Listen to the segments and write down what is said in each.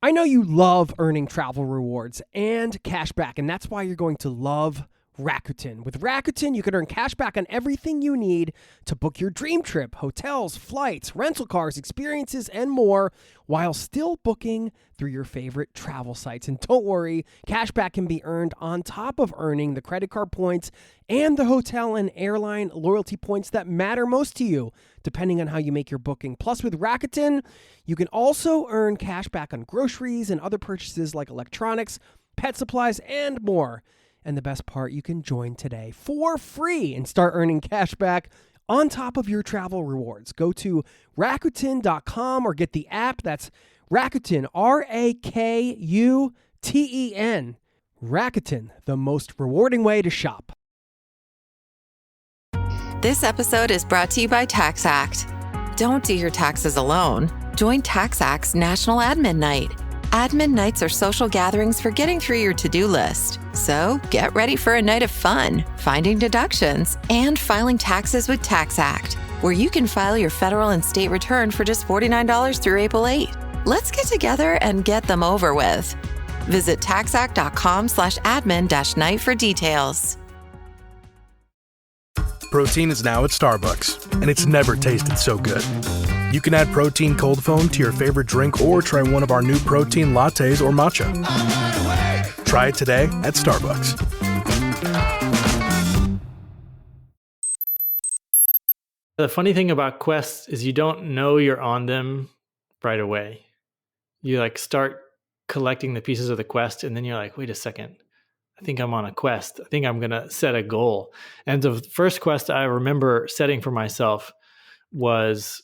I know you love earning travel rewards and cash back, and that's why you're going to love Rakuten. With Rakuten, you can earn cash back on everything you need to book your dream trip, hotels, flights, rental cars, experiences, and more, while still booking through your favorite travel sites. And don't worry, cash back can be earned on top of earning the credit card points and the hotel and airline loyalty points that matter most to you, depending on how you make your booking. Plus, with Rakuten, you can also earn cash back on groceries and other purchases like electronics, pet supplies, and more. And the best part, you can join today for free and start earning cash back on top of your travel rewards. Go to Rakuten.com or get the app. That's Rakuten, Rakuten. Rakuten, the most rewarding way to shop. This episode is brought to you by TaxAct. Don't do your taxes alone. Join TaxAct's National Admin Night. Admin nights are social gatherings for getting through your to-do list. So get ready for a night of fun, finding deductions, and filing taxes with TaxAct, where you can file your federal and state return for just $49 through April 8. Let's get together and get them over with. Visit taxact.com/admin-night for details. Protein is now at Starbucks, and it's never tasted so good. You can add protein cold foam to your favorite drink or try one of our new protein lattes or matcha. Try it today at Starbucks. The funny thing about quests is you don't know you're on them right away. You start collecting the pieces of the quest, and then you're like, wait a second. I think I'm on a quest. I think I'm going to set a goal. And the first quest I remember setting for myself was,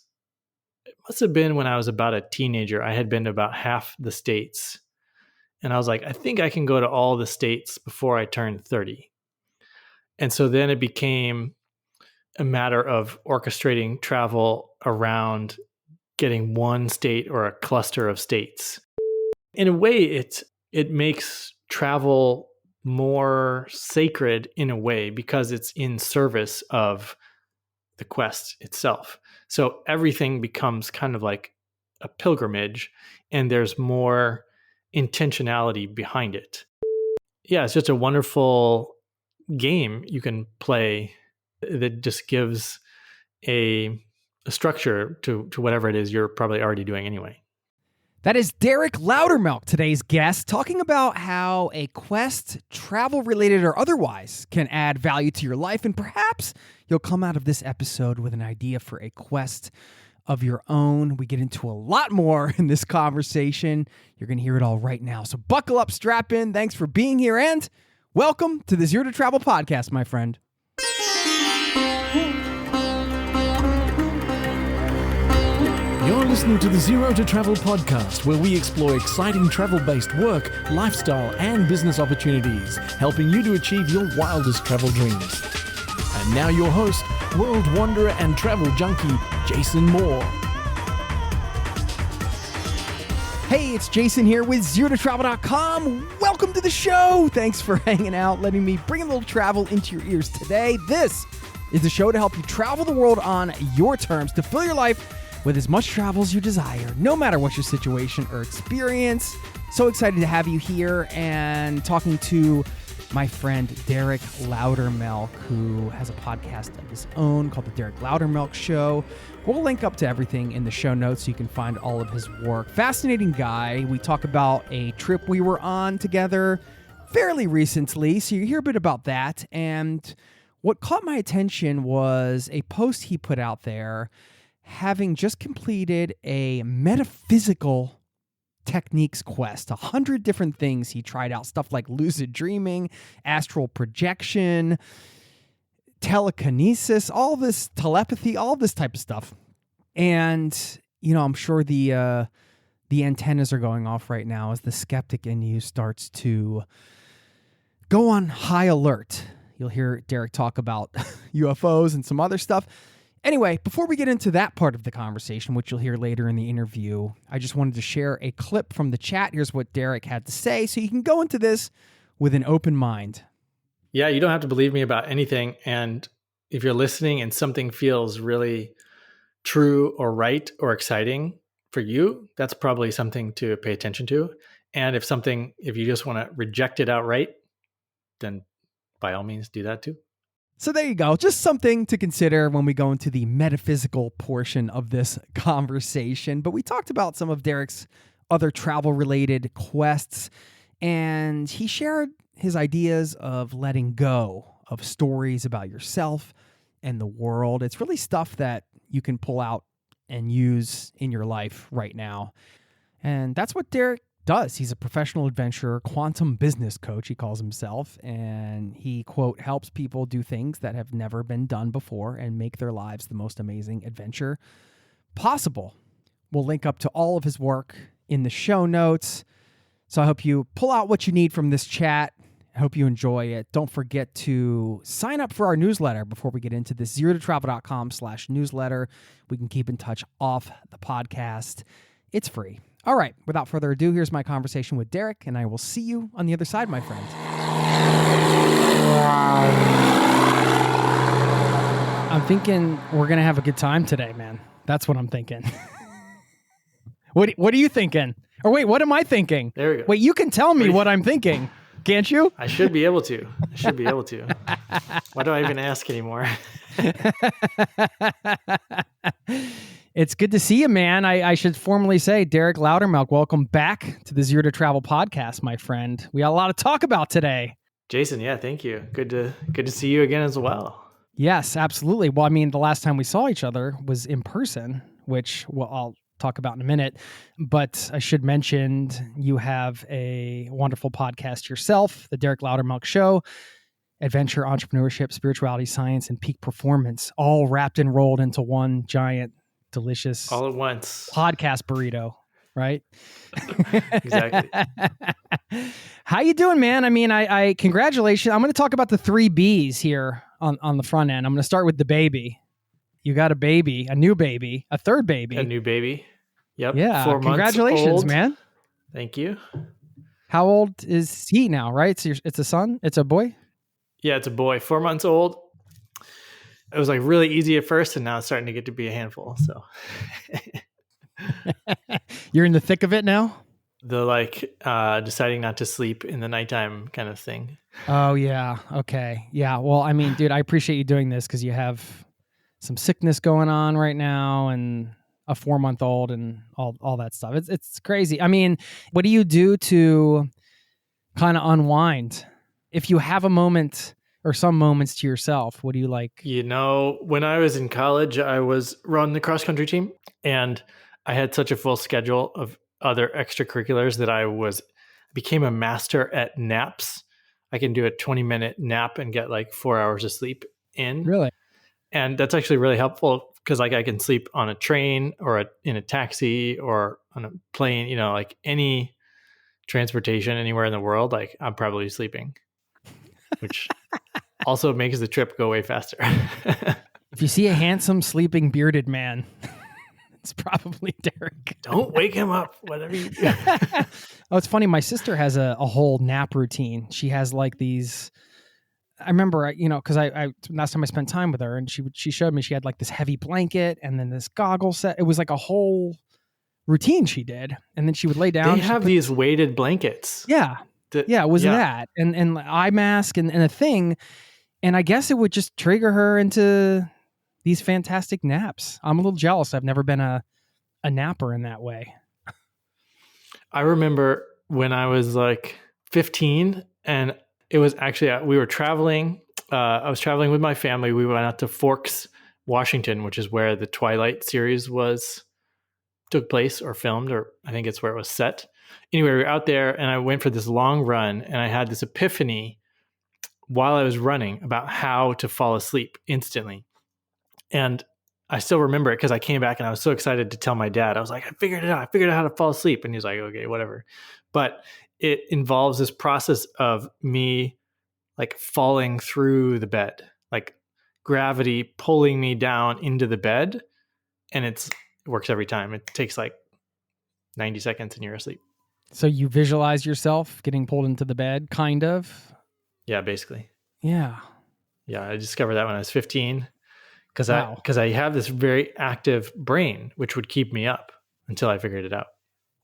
it must have been when I was about a teenager. I had been to about half the states. And I was like, I think I can go to all the states before I turn 30. And so then it became a matter of orchestrating travel around getting one state or a cluster of states. In a way, it makes travel more sacred in a way because it's in service of the quest itself. So everything becomes kind of like a pilgrimage, and there's more intentionality behind it. Yeah, it's just a wonderful game you can play that just gives a structure to whatever it is you're probably already doing anyway. That is Derek Loudermilk, today's guest, talking about how a quest, travel-related or otherwise, can add value to your life. And perhaps you'll come out of this episode with an idea for a quest of your own. We get into a lot more in this conversation. You're going to hear it all right now. So buckle up, strap in. Thanks for being here, and welcome to the Zero to Travel podcast, my friend. You're listening to the Zero to Travel podcast, where we explore exciting travel-based work, lifestyle, and business opportunities, helping you to achieve your wildest travel dreams. And now your host, world wanderer and travel junkie, Jason Moore. Hey, it's Jason here with ZeroToTravel.com. Welcome to the show. Thanks for hanging out, letting me bring a little travel into your ears today. This is the show to help you travel the world on your terms, to fill your life with as much travel as you desire, no matter what your situation or experience. So excited to have you here and talking to my friend Derek Loudermilk, who has a podcast of his own called The Derek Loudermilk Show. We'll link up to everything in the show notes so you can find all of his work. Fascinating guy. We talk about a trip we were on together fairly recently, so you hear a bit about that. And what caught my attention was a post he put out there having just completed a metaphysical techniques quest. 100 different things he tried out, stuff like lucid dreaming, astral projection, telekinesis, all this telepathy, all this type of stuff. And, I'm sure the antennas are going off right now as the skeptic in you starts to go on high alert. You'll hear Derek talk about UFOs and some other stuff. Anyway, before we get into that part of the conversation, which you'll hear later in the interview, I just wanted to share a clip from the chat. Here's what Derek had to say, so you can go into this with an open mind. Yeah, you don't have to believe me about anything. And if you're listening and something feels really true or right or exciting, for you, that's probably something to pay attention to. And if you just want to reject it outright, then by all means do that too. So there you go. Just something to consider when we go into the metaphysical portion of this conversation. But we talked about some of Derek's other travel-related quests, and he shared his ideas of letting go of stories about yourself and the world. It's really stuff that you can pull out and use in your life right now. And that's what Derek does. He's a professional adventurer, quantum business coach, he calls himself, and he, quote, helps people do things that have never been done before and make their lives the most amazing adventure possible. We'll link up to all of his work in the show notes. So I hope you pull out what you need from this chat. I hope you enjoy it. Don't forget to sign up for our newsletter before we get into this, zerototravel.com/newsletter. We can keep in touch off the podcast. It's free. All right, without further ado, here's my conversation with Derek, and I will see you on the other side, my friend. I'm thinking we're going to have a good time today, man. That's what I'm thinking. What are you thinking? Or wait, what am I thinking? There we go. Wait, you can tell me what I'm thinking, can't you? I should be able to. Why do I even ask anymore? It's good to see you, man. I should formally say, Derek Loudermilk, welcome back to the Zero to Travel podcast, my friend. We got a lot to talk about today. Jason, yeah, thank you. Good to see you again as well. Yes, absolutely. Well, I mean, the last time we saw each other was in person, which I'll talk about in a minute. But I should mention you have a wonderful podcast yourself, the Derek Loudermilk Show. Adventure, entrepreneurship, spirituality, science, and peak performance, all wrapped and rolled into one giant, delicious all at once podcast burrito, right? Exactly. How you doing, man? I mean, I congratulations. I'm going to talk about the 3 B's here on the front end. I'm going to start with the baby. You got a baby, a new baby, a third baby. A new baby. Yep. Yeah. 4 months Congratulations, old. man. Thank you. How old is he now, right? So it's a son? It's a boy? Yeah, it's a boy, 4 months old. It was like really easy at first, and now it's starting to get to be a handful. So You're in the thick of it now? The deciding not to sleep in the nighttime kind of thing. Oh, yeah. Okay. Yeah. Well, I mean, dude, I appreciate you doing this because you have some sickness going on right now and a 4-month-old and all that stuff. It's crazy. I mean, what do you do to kind of unwind? If you have a moment or some moments to yourself, what do you like? When I was in college, I was running the cross country team, and I had such a full schedule of other extracurriculars that I became a master at naps. I can do a 20-minute nap and get like 4 hours of sleep in. Really? And that's actually really helpful because like I can sleep on a train or in a taxi or on a plane, like any transportation anywhere in the world, like I'm probably sleeping, which also makes the trip go way faster. If you see a handsome, sleeping, bearded man, it's probably Derek. Don't wake him up, whatever you do. Oh, it's funny. My sister has a whole nap routine. She has like these, I remember, because I last time I spent time with her and she showed me, she had like this heavy blanket and then this goggle set. It was like a whole routine she did. And then she would lay down. They have these weighted blankets. Yeah. It was that. And eye mask and a thing. And I guess it would just trigger her into these fantastic naps. I'm a little jealous. I've never been a napper in that way. I remember when I was like 15 and it was actually, we were traveling. I was traveling with my family. We went out to Forks, Washington, which is where the Twilight series took place or filmed, or I think it's where it was set. Anyway, we were out there and I went for this long run and I had this epiphany while I was running about how to fall asleep instantly. And I still remember it because I came back and I was so excited to tell my dad. I was like, I figured it out. I figured out how to fall asleep. And he's like, okay, whatever. But it involves this process of me like falling through the bed, like gravity pulling me down into the bed. And it works every time. It takes like 90 seconds and you're asleep. So you visualize yourself getting pulled into the bed, kind of? Yeah, basically. Yeah. Yeah, I discovered that when I was 15 because Wow. I have this very active brain, which would keep me up. until I figured it out.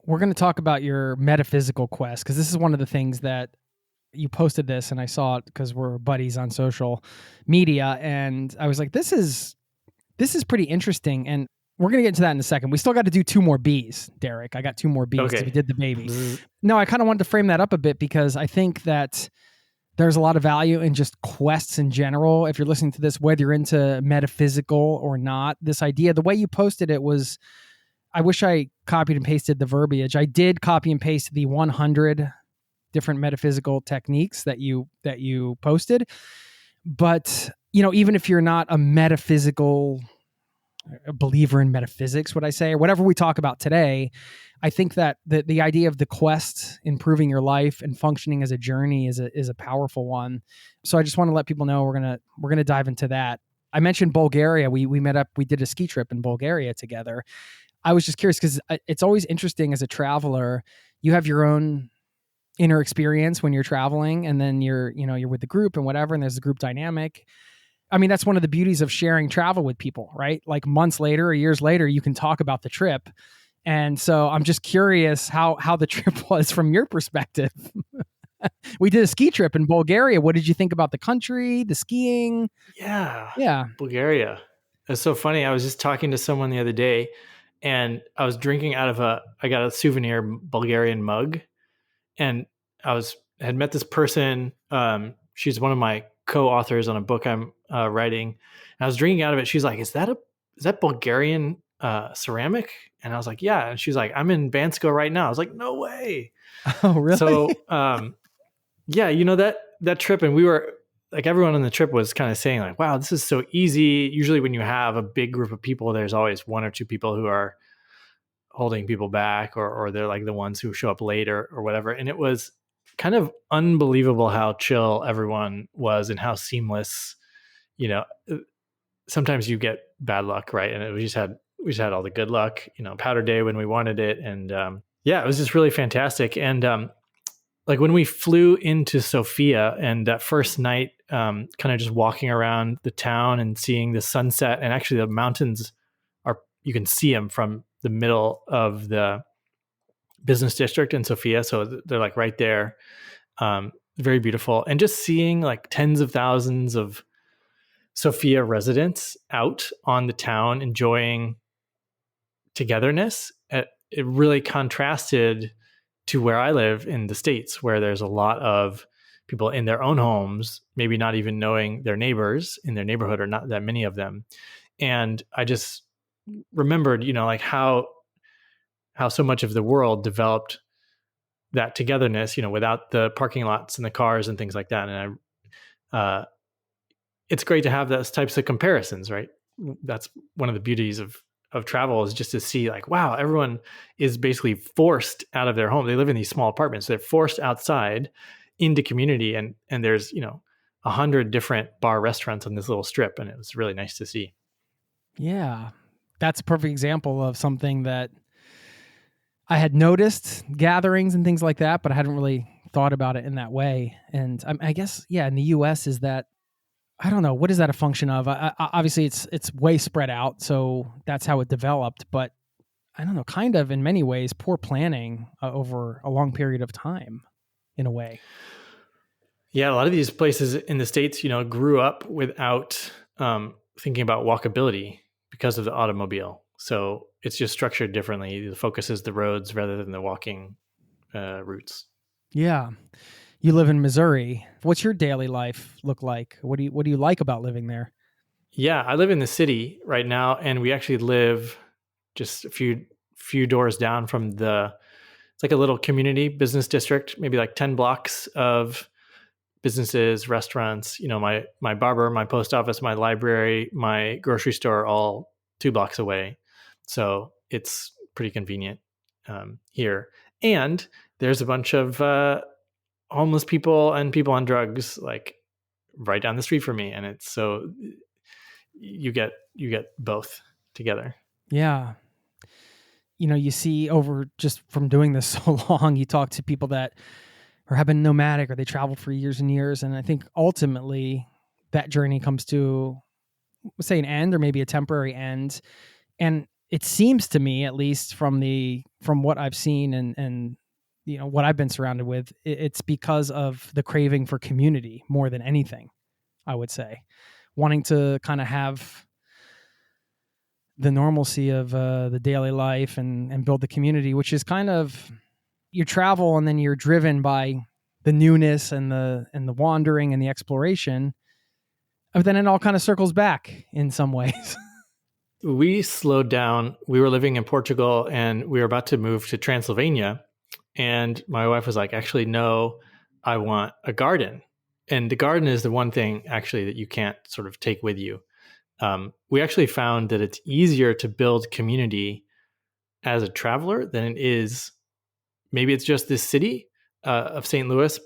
We're going to talk about your metaphysical quest, because this is one of the things that you posted this and I saw it because we're buddies on social media. And I was like, this is pretty interesting. And we're going to get into that in a second. We still got to do 2 more B's, Derek. I got 2 more B's because we did the baby. Bzz. No, I kind of wanted to frame that up a bit because I think that there's a lot of value in just quests in general. If you're listening to this, whether you're into metaphysical or not, this idea, the way you posted it was, I wish I copied and pasted the verbiage. I did copy and paste the 100 different metaphysical techniques that you posted. But, even if you're not a metaphysical believer in metaphysics, would I say, or whatever we talk about today, I think that the idea of the quest, improving your life and functioning as a journey is a powerful one. So I just want to let people know we're gonna dive into that. I mentioned Bulgaria. We met up. We did a ski trip in Bulgaria together. I was just curious because it's always interesting as a traveler. You have your own inner experience when you're traveling, and then you're with the group and whatever, and there's a group dynamic. I mean, that's one of the beauties of sharing travel with people, right? Like months later or years later, you can talk about the trip. And so I'm just curious how the trip was from your perspective. We did a ski trip in Bulgaria. What did you think about the country, the skiing? Yeah. Bulgaria. It's so funny. I was just talking to someone the other day, and I was drinking out of I got a souvenir Bulgarian mug, and had met this person. She's one of my co-authors on a book I'm writing. And I was drinking out of it. She's like, "Is that Bulgarian ceramic?" And I was like, "Yeah." And she's like, "I'm in Bansko right now." I was like, "No way!" Oh, really? So, yeah, that trip, and we were like, everyone on the trip was kind of saying like, "Wow, this is so easy." Usually, when you have a big group of people, there's always 1 or 2 people who are holding people back, or they're like the ones who show up later or whatever. And it was kind of unbelievable how chill everyone was and how seamless. Sometimes you get bad luck, right? And we just had all the good luck. Powder day when we wanted it, and it was just really fantastic. And like when we flew into Sofia, and that first night, kind of just walking around the town and seeing the sunset, and actually the mountains you can see them from the middle of the business district in Sofia. So they're like right there. Very beautiful. And just seeing like tens of thousands of Sofia residents out on the town enjoying togetherness. It really contrasted to where I live in the States, where there's a lot of people in their own homes, maybe not even knowing their neighbors in their neighborhood, or not that many of them. And I just remembered, like how so much of the world developed that togetherness, without the parking lots and the cars and things like that. And it's great to have those types of comparisons, right? That's one of the beauties of travel, is just to see like, wow, everyone is basically forced out of their home. They live in these small apartments. They're forced outside into community. And there's, 100 different bar restaurants on this little strip. And it was really nice to see. Yeah. That's a perfect example of something that I had noticed, gatherings and things like that, but I hadn't really thought about it in that way. And I guess, in the US, is that, I don't know, what is that a function of? Obviously it's way spread out. So that's how it developed, but I don't know, kind of in many ways, poor planning over a long period of time in a way. Yeah. A lot of these places in the States, grew up without thinking about walkability because of the automobile. So it's just structured differently. The focus is the roads rather than the walking routes. Yeah. You live in Missouri. What's your daily life look like? What do you like about living there? Yeah, I live in the city right now, and we actually live just a few doors down from it's like a little community business district, maybe like 10 blocks of businesses, restaurants, my barber, my post office, my library, my grocery store, all 2 blocks away. So it's pretty convenient here. And there's a bunch of homeless people and people on drugs like right down the street from me. And it's so you get both together. Yeah. You see over just from doing this so long, you talk to people that have been nomadic, or they travel for years and years. And I think ultimately that journey comes to, say, an end, or maybe a temporary end. And it seems to me, at least from what I've seen and what I've been surrounded with, it's because of the craving for community more than anything, I would say. Wanting to kind of have the normalcy of the daily life and build the community, which is kind of, you travel and then you're driven by the newness and the wandering and the exploration, but then it all kind of circles back in some ways. We slowed down. We were living in Portugal and we were about to move to Transylvania. And my wife was like, actually, no, I want a garden. And the garden is the one thing actually that you can't sort of take with you. We actually found that it's easier to build community as a traveler than it is. Maybe it's just this city of St. Louis,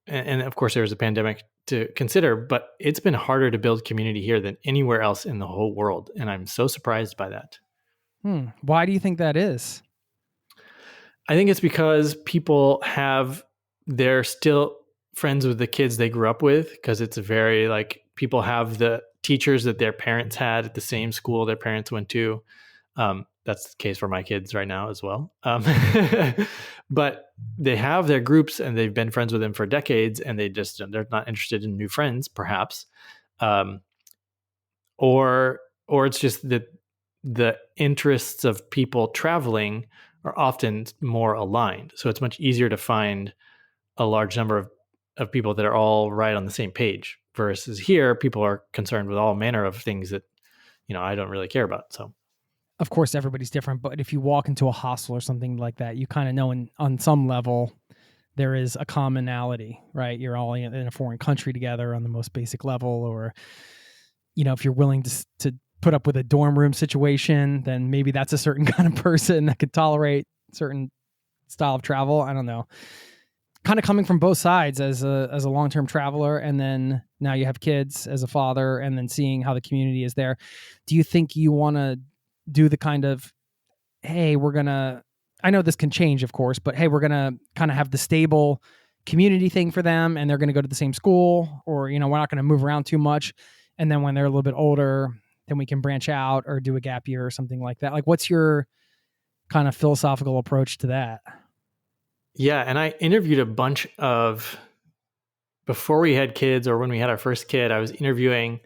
and of course there was a pandemic to consider, but it's been harder to build community here than anywhere else in the whole world. And I'm so surprised by that. Why do you think that is? I think it's because they're still friends with the kids they grew up with, because it's very like people have the teachers that their parents had at the same school their parents went to. That's the case for my kids right now as well. But they have their groups and they've been friends with them for decades, and they're not interested in new friends, perhaps. Or it's just that the interests of people traveling are often more aligned. So it's much easier to find a large number of people that are all right on the same page, versus here, people are concerned with all manner of things that, I don't really care about. So of course, everybody's different, but if you walk into a hostel or something like that, you kind of know on some level there is a commonality, right? You're all in a foreign country together on the most basic level, or, if you're willing to put up with a dorm room situation, then maybe that's a certain kind of person that could tolerate certain style of travel. I don't know. Kind of coming from both sides as a long-term traveler, and then now you have kids as a father, and then seeing how the community is there. Do you think you want to do the kind of, hey, I know this can change, of course, but hey, we're going to kind of have the stable community thing for them, and they're going to go to the same school, or, we're not going to move around too much. And then when they're a little bit older, then we can branch out or do a gap year or something like that. Like, what's your kind of philosophical approach to that? Yeah. And I interviewed before we had kids, or when we had our first kid, I was interviewing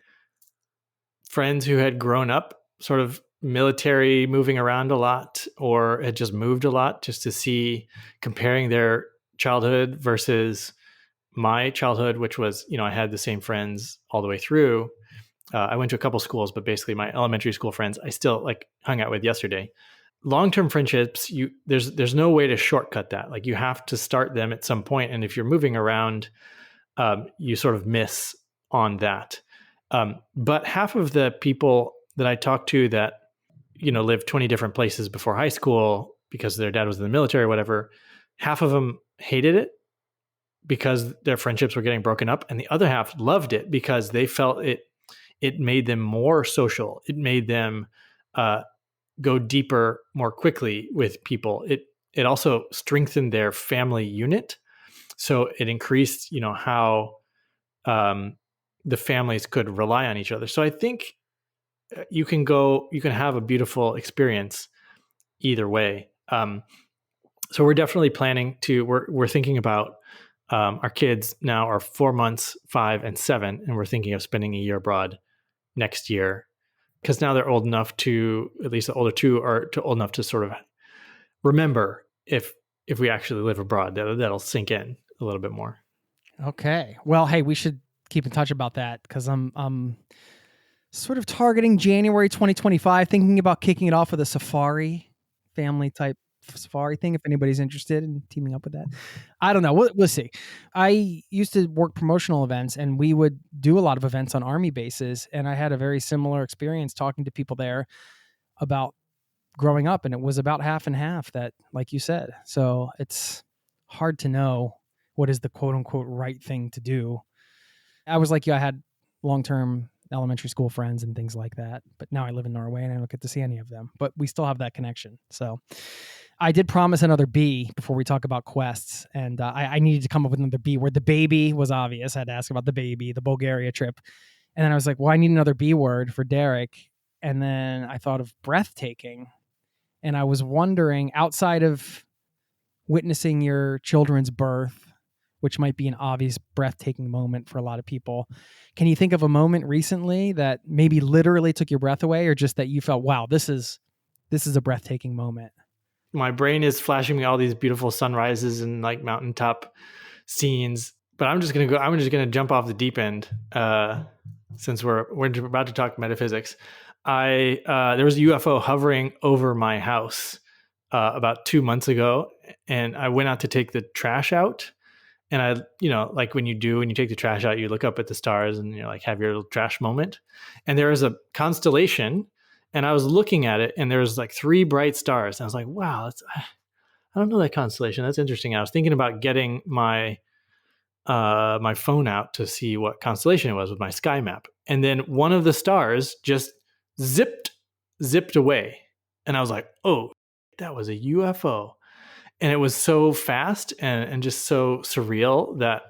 friends who had grown up sort of military, moving around a lot, or had just moved a lot, just to see, comparing their childhood versus my childhood, which was, I had the same friends all the way through. I went to a couple schools, but basically my elementary school friends I still hung out with yesterday. Long-term friendships, there's no way to shortcut that. Like, you have to start them at some point, and if you're moving around, you sort of miss on that. But half of the people that I talked to that lived 20 different places before high school because their dad was in the military or whatever, half of them hated it because their friendships were getting broken up, and the other half loved it because they felt it made them more social. It made them go deeper more quickly with people. It also strengthened their family unit. So it increased, how the families could rely on each other. So I think you can have a beautiful experience either way. So we're definitely planning we're thinking about, our kids now are 4 months, 5 and 7, and we're thinking of spending a year abroad next year, because now they're old enough to, at least the older two are old enough to sort of remember if we actually live abroad, that'll sink in a little bit more. Okay. Well, hey, we should keep in touch about that, because I'm sort of targeting January 2025, thinking about kicking it off with a safari, family type safari thing, if anybody's interested in teaming up with that. I don't know. We'll see. I used to work promotional events, and we would do a lot of events on Army bases, and I had a very similar experience talking to people there about growing up, and it was about half and half, that, like you said. So it's hard to know what is the quote unquote right thing to do. I was like you, I had long-term elementary school friends and things like that, but now I live in Norway and I don't get to see any of them, but we still have that connection. So I did promise another B before we talk about quests, and I needed to come up with another B, where the baby was obvious. I had to ask about the baby, the Bulgaria trip. And then I was like, well, I need another B word for Derek. and then I thought of breathtaking. And I was wondering, outside of witnessing your children's birth, which might be an obvious breathtaking moment for a lot of people, can you think of a moment recently that maybe literally took your breath away, or just that you felt, wow, this is a breathtaking moment? My brain is flashing me all these beautiful sunrises and like mountaintop scenes, but I'm just gonna jump off the deep end since we're about to talk metaphysics. There was a UFO hovering over my house about 2 months ago, and I went out to take the trash out. And I, like when you take the trash out, you look up at the stars and you're like, have your little trash moment. And there is a constellation, and I was looking at it, and there was like 3 bright stars. And I was like, wow, I don't know that constellation. That's interesting. I was thinking about getting my my phone out to see what constellation it was with my sky map. And then one of the stars just zipped away. And I was like, oh, that was a UFO. And it was so fast and just so surreal that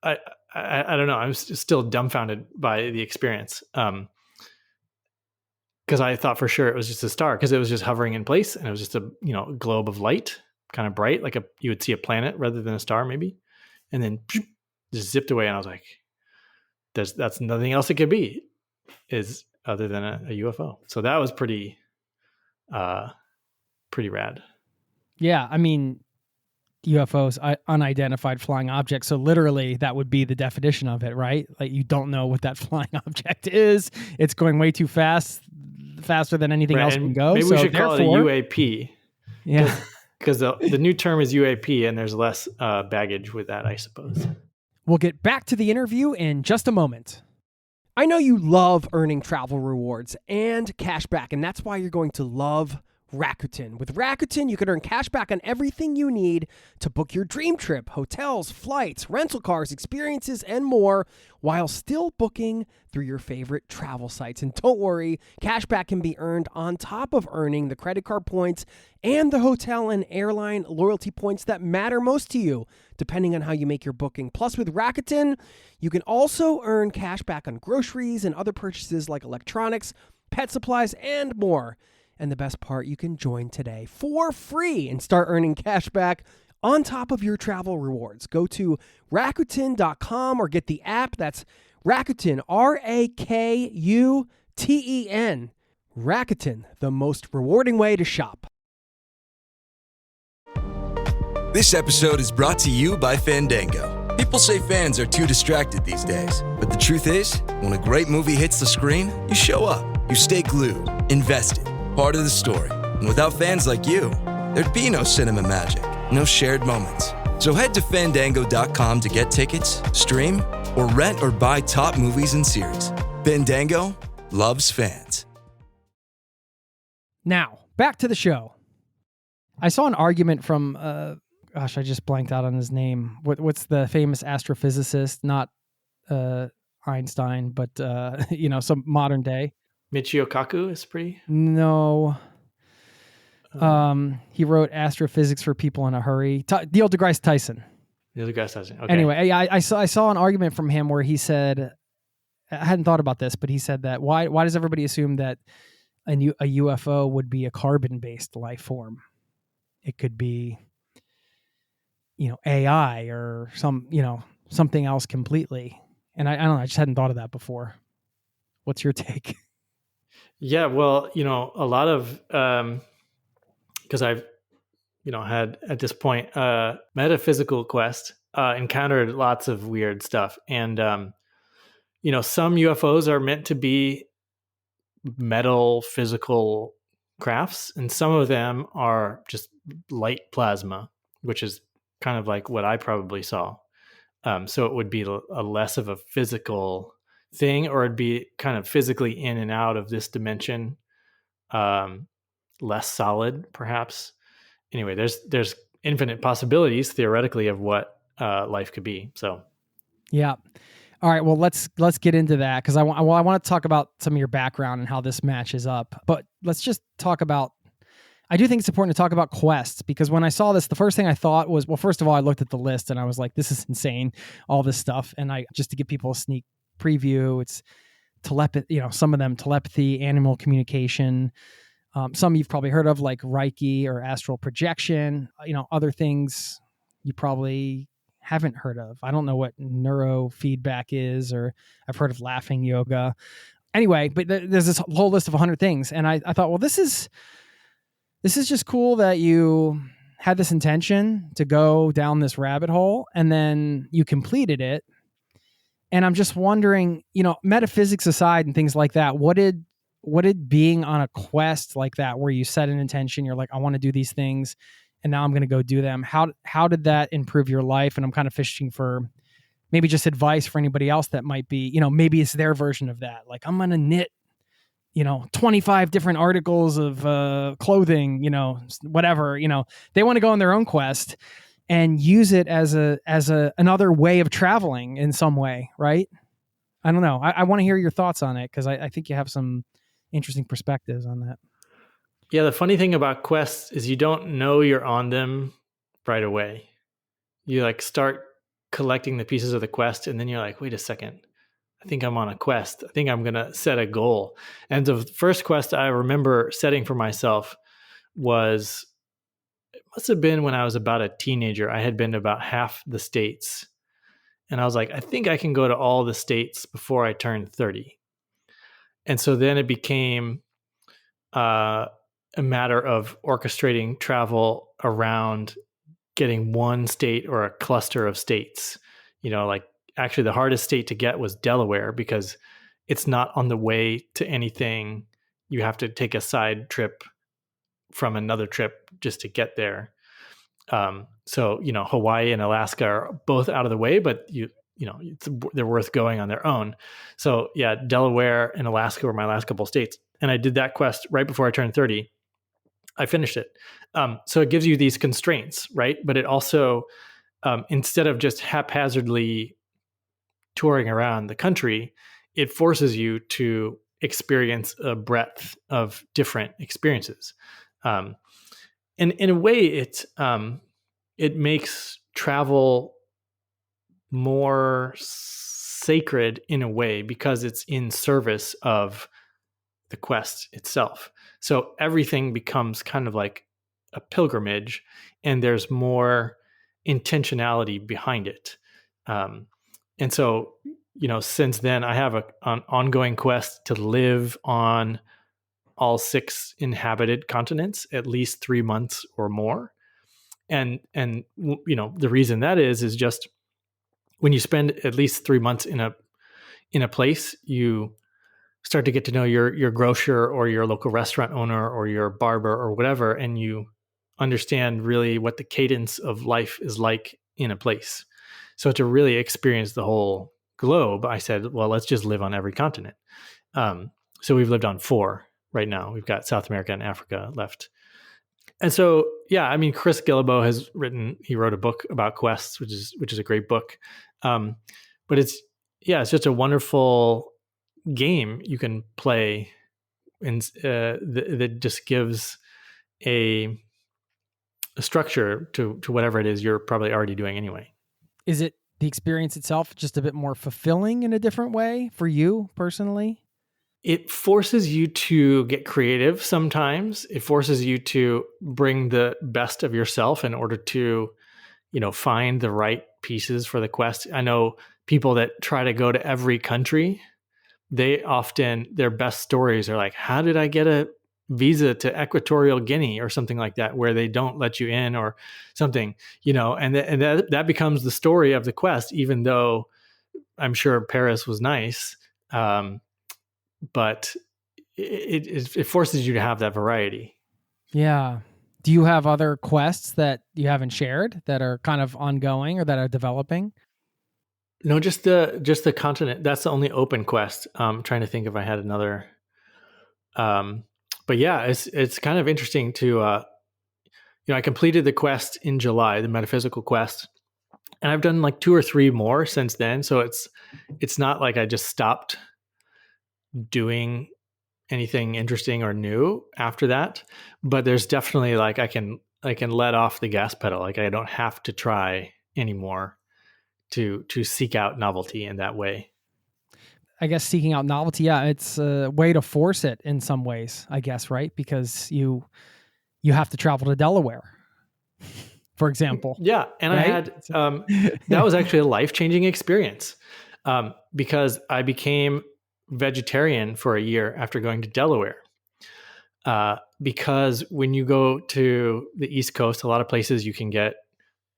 I don't know. I'm still dumbfounded by the experience. Because I thought for sure it was just a star, because it was just hovering in place, and it was just a globe of light, kind of bright, like you would see a planet rather than a star maybe, and then just zipped away. And I was like, that's nothing else it could be, is other than a UFO. So that was pretty rad. Yeah, I mean, UFOs, unidentified flying objects. So literally, that would be the definition of it, right? Like, you don't know what that flying object is. It's going way too fast, faster than anything else can go. Maybe we should call it a UAP. Yeah, because the new term is UAP, and there's less baggage with that, I suppose. We'll get back to the interview in just a moment. I know you love earning travel rewards and cash back, and that's why you're going to love Rakuten. With Rakuten, you can earn cash back on everything you need to book your dream trip: hotels, flights, rental cars, experiences, and more, while still booking through your favorite travel sites. And don't worry, cash back can be earned on top of earning the credit card points and the hotel and airline loyalty points that matter most to you, depending on how you make your booking. Plus, with Rakuten, you can also earn cash back on groceries and other purchases like electronics, pet supplies, and more. And the best part, you can join today for free and start earning cash back on top of your travel rewards. Go to Rakuten.com or get the app. That's Rakuten, Rakuten. Rakuten, the most rewarding way to shop. This episode is brought to you by Fandango. People say fans are too distracted these days, but the truth is, when a great movie hits the screen, you show up, you stay glued, invested, part of the story. And without fans like you, there'd be no cinema magic, no shared moments. So head to Fandango.com to get tickets, stream, or rent or buy top movies and series. Fandango loves fans. Now, back to the show. I saw an argument from, I just blanked out on his name. What's the famous astrophysicist? Not Einstein, but, some modern day. Michio Kaku is pretty... No. He wrote Astrophysics for People in a Hurry. Neil deGrasse Tyson. Neil deGrasse Tyson. Okay. Anyway, I saw an argument from him where he said, I hadn't thought about this, but he said that why does everybody assume that a UFO would be a carbon-based life form? It could be, AI or something else completely. And I don't know, I just hadn't thought of that before. What's your take? Yeah, well, a lot of, because I've, had at this point, metaphysical quest, encountered lots of weird stuff. And, some UFOs are meant to be metal physical crafts, and some of them are just light plasma, which is kind of like what I probably saw. So it would be a less of a physical thing, or it'd be kind of physically in and out of this dimension, less solid, perhaps. Anyway, there's infinite possibilities theoretically of what life could be. So, yeah. All right. Well, let's get into that, because I want to talk about some of your background and how this matches up. But let's just talk about. I do think it's important to talk about quests, because when I saw this, the first thing I thought was, well, first of all, I looked at the list and I was like, this is insane, all this stuff. And just to give people a sneak preview, it's telepathy, some of them telepathy, animal communication. Some you've probably heard of, like reiki or astral projection. Other things you probably haven't heard of. I don't know what neurofeedback is, or I've heard of laughing yoga. Anyway, but there's this whole list of 100 things, and I thought, well, this is just cool that you had this intention to go down this rabbit hole, and then you completed it. And I'm just wondering, metaphysics aside and things like that, what did being on a quest like that, where you set an intention, you're like, I want to do these things, and now I'm going to go do them. How did that improve your life? And I'm kind of fishing for maybe just advice for anybody else that might be, maybe it's their version of that. Like, I'm going to knit, 25 different articles of clothing, whatever, they want to go on their own quest and use it as another way of traveling in some way, right? I don't know. I want to hear your thoughts on it, because I think you have some interesting perspectives on that. Yeah, the funny thing about quests is you don't know you're on them right away. You like start collecting the pieces of the quest, and then you're like, wait a second, I think I'm on a quest. I think I'm going to set a goal. And the first quest I remember setting for myself was, it must have been when I was about a teenager. I had been to about half the states. And I was like, I think I can go to all the states before I turn 30. And so then it became a matter of orchestrating travel around getting one state or a cluster of states. Like actually the hardest state to get was Delaware, because it's not on the way to anything. You have to take a side trip from another trip just to get there. So, Hawaii and Alaska are both out of the way, but they're worth going on their own. So yeah, Delaware and Alaska were my last couple of states. And I did that quest right before I turned 30. I finished it. So it gives you these constraints, right? But it also, instead of just haphazardly touring around the country, it forces you to experience a breadth of different experiences. And in a way, it makes travel more sacred in a way, because it's in service of the quest itself. So everything becomes kind of like a pilgrimage, and there's more intentionality behind it. And so, since then, I have an ongoing quest to live on all 6 inhabited continents at least 3 months or more. And the reason that is just when you spend at least 3 months in a place, you start to get to know your grocer or your local restaurant owner or your barber or whatever, and you understand really what the cadence of life is like in a place. So to really experience the whole globe, I said, well, let's just live on every continent. So we've lived on 4 right now. We've got South America and Africa left. And so, yeah, I mean, Chris Guillebeau he wrote a book about quests, which is a great book. But it's just a wonderful game you can play, and that just gives a structure to whatever it is you're probably already doing anyway. Is it the experience itself just a bit more fulfilling in a different way for you personally? It forces you to get creative sometimes. It forces you to bring the best of yourself in order to, find the right pieces for the quest. I know people that try to go to every country, their best stories are like, how did I get a visa to Equatorial Guinea or something like that, where they don't let you in or something, and that becomes the story of the quest, even though I'm sure Paris was nice. But it forces you to have that variety. Yeah. Do you have other quests that you haven't shared that are kind of ongoing or that are developing? No, just the continent. That's the only open quest. I'm trying to think if I had another. But yeah, it's kind of interesting to, I completed the quest in July, the metaphysical quest, and I've done like 2 or 3 more since then. So it's not like I just stopped doing anything interesting or new after that, but there's definitely like I can let off the gas pedal. Like I don't have to try anymore to seek out novelty in that way. I guess seeking out novelty, yeah, it's a way to force it in some ways, I guess, right? Because you have to travel to Delaware, for example. Yeah. And I Right? had, that was actually a life-changing experience, because I became vegetarian for a year after going to Delaware. Because when you go to the East Coast, a lot of places you can get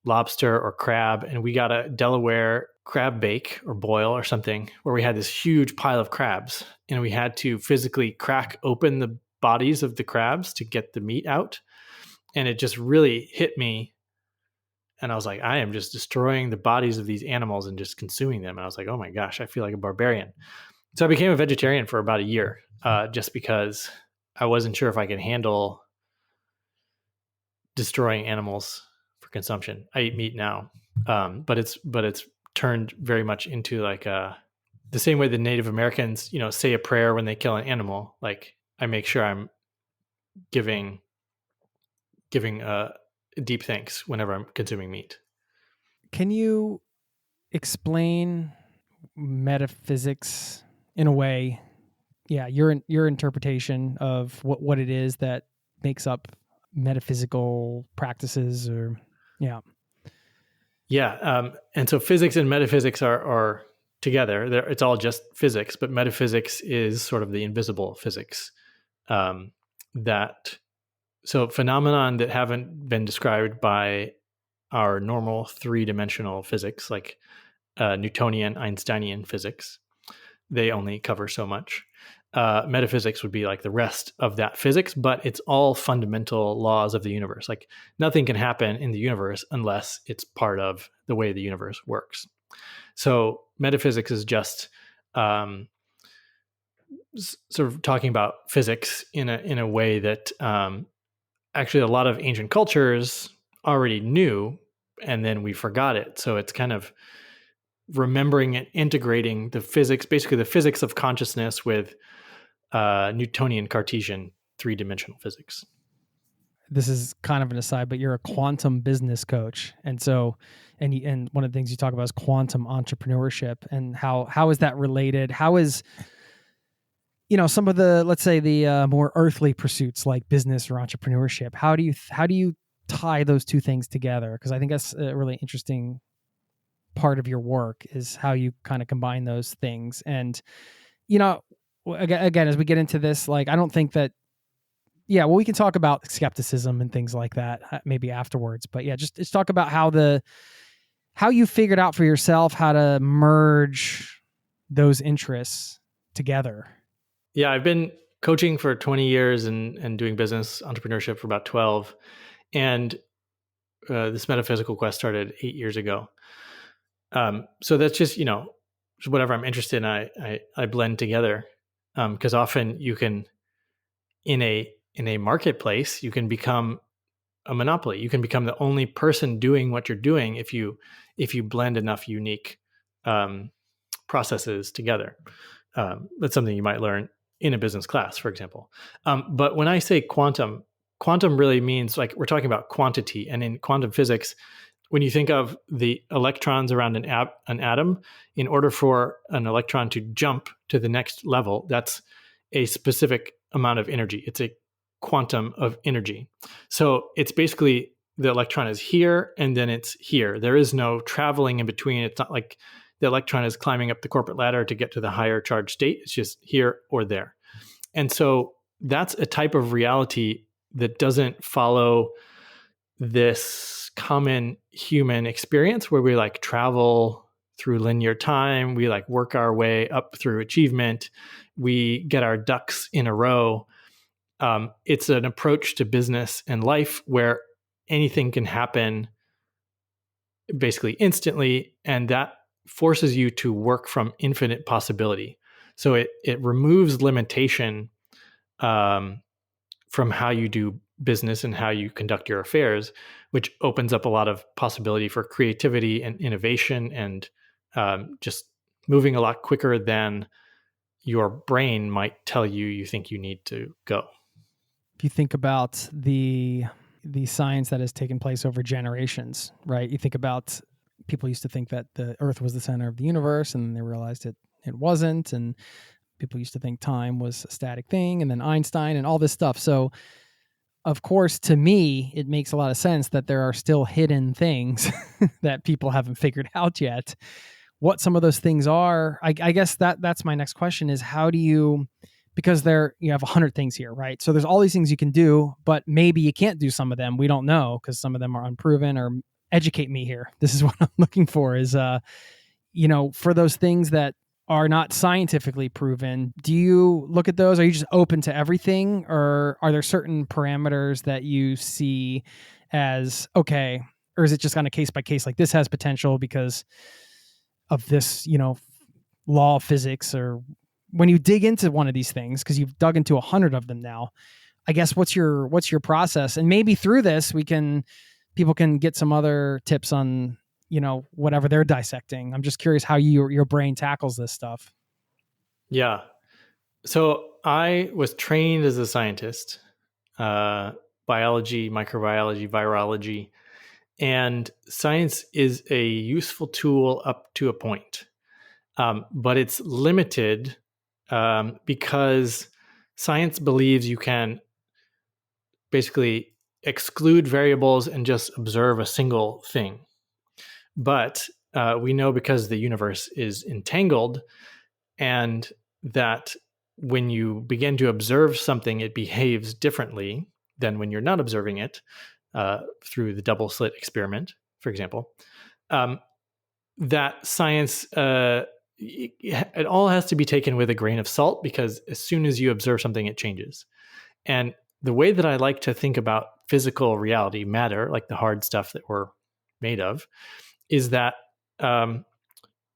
lobster or crab, and we got a Delaware crab bake or boil or something where we had this huge pile of crabs, and we had to physically crack open the bodies of the crabs to get the meat out. And it just really hit me. And I was like, I am just destroying the bodies of these animals and just consuming them. And I was like, oh my gosh, I feel like a barbarian. So I became a vegetarian for about a year, just because I wasn't sure if I could handle destroying animals for consumption. I eat meat now, but it's turned very much into like the same way the Native Americans, say a prayer when they kill an animal. Like I make sure I'm giving deep thanks whenever I'm consuming meat. Can you explain metaphysics in a way? Yeah, your interpretation of what it is that makes up metaphysical practices, or yeah. Yeah, and so physics and metaphysics are together. It's all just physics, but metaphysics is sort of the invisible physics. So phenomenon that haven't been described by our normal three-dimensional physics, like Newtonian, Einsteinian physics. They only cover so much. Metaphysics would be like the rest of that physics, but it's all fundamental laws of the universe. Like nothing can happen in the universe unless it's part of the way the universe works. So metaphysics is just sort of talking about physics in a way that actually a lot of ancient cultures already knew, and then we forgot it. So it's kind of remembering and integrating the physics, basically the physics of consciousness with Newtonian Cartesian three-dimensional physics. This is kind of an aside, but you're a quantum business coach. And so, and one of the things you talk about is quantum entrepreneurship, and how is that related? How is, some of the, let's say the more earthly pursuits like business or entrepreneurship, how do you tie those two things together? Because I think that's a really interesting part of your work, is how you kind of combine those things. And, again, as we get into this, like, I don't think that, we can talk about skepticism and things like that maybe afterwards, but just talk about how you figured out for yourself how to merge those interests together. Yeah, I've been coaching for 20 years and doing business entrepreneurship for about 12. And this metaphysical quest started 8 years ago. So that's just, whatever I'm interested in, I blend together. Because often you can, in a marketplace, you can become a monopoly. You can become the only person doing what you're doing if you blend enough unique processes together. That's something you might learn in a business class, for example. But when I say quantum really means, like, we're talking about quantity. And in quantum physics, when you think of the electrons around an atom, in order for an electron to jump to the next level, that's a specific amount of energy. It's a quantum of energy. So it's basically the electron is here and then it's here. There is no traveling in between. It's not like the electron is climbing up the corporate ladder to get to the higher charge state. It's just here or there. And so that's a type of reality that doesn't follow this common human experience where we like travel through linear time. We like work our way up through achievement. We get our ducks in a row. It's an approach to business and life where anything can happen basically instantly. And that forces you to work from infinite possibility. So it removes limitation from how you do business and how you conduct your affairs, which opens up a lot of possibility for creativity and innovation and just moving a lot quicker than your brain might tell you think you need to go. If you think about the science that has taken place over generations, right? You think about, people used to think that the Earth was the center of the universe, and they realized it it wasn't. And people used to think time was a static thing, and then Einstein and all this stuff. So of course, to me, it makes a lot of sense that there are still hidden things that people haven't figured out yet. What some of those things are, I guess that's my next question is how do you, because you have 100 things here, right? So there's all these things you can do, but maybe you can't do some of them. We don't know because some of them are unproven. Or educate me here. This is what I'm looking for is, for those things that are not scientifically proven, do you look at those? Are you just open to everything, or are there certain parameters that you see as okay, or is it just on a case by case, like this has potential because of this, law of physics? Or when you dig into one of these things, because you've dug into 100 of them now, I guess what's your process? And maybe through this people can get some other tips on whatever they're dissecting. I'm just curious how your brain tackles this stuff. Yeah. So I was trained as a scientist, biology, microbiology, virology, and science is a useful tool up to a point. But it's limited because science believes you can basically exclude variables and just observe a single thing. But we know because the universe is entangled, and that when you begin to observe something, it behaves differently than when you're not observing it through the double slit experiment, for example. That science, it all has to be taken with a grain of salt, because as soon as you observe something, it changes. And the way that I like to think about physical reality, matter, like the hard stuff that we're made of, is that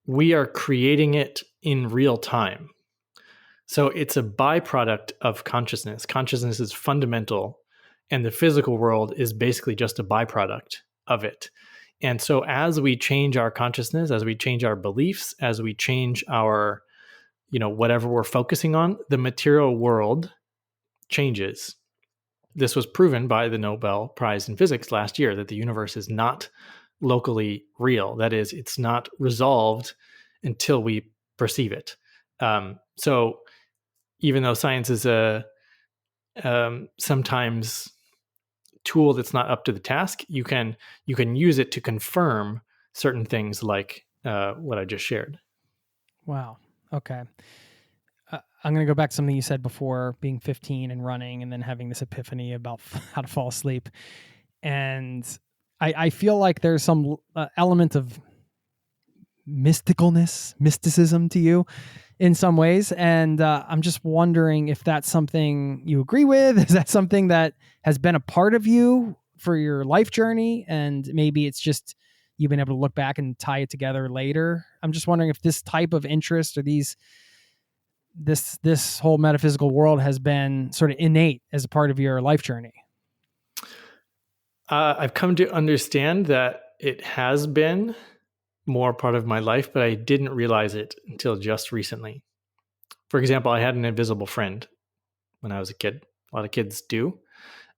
we are creating it in real time. So it's a byproduct of consciousness. Consciousness is fundamental, and the physical world is basically just a byproduct of it. And so as we change our consciousness, as we change our beliefs, as we change our, whatever we're focusing on, the material world changes. This was proven by the Nobel Prize in Physics last year, that the universe is not locally real. That is, it's not resolved until we perceive it. So even though science is a sometimes tool that's not up to the task, you can use it to confirm certain things like what I just shared. Wow. Okay. I'm going to go back to something you said before, being 15 and running and then having this epiphany about how to fall asleep. And I feel like there's some element of mysticism to you in some ways. And I'm just wondering if that's something you agree with. Is that something that has been a part of you for your life journey? And maybe it's just you've been able to look back and tie it together later. I'm just wondering if this type of interest or this whole metaphysical world has been sort of innate as a part of your life journey. I've come to understand that it has been more part of my life, but I didn't realize it until just recently. For example, I had an invisible friend when I was a kid. A lot of kids do.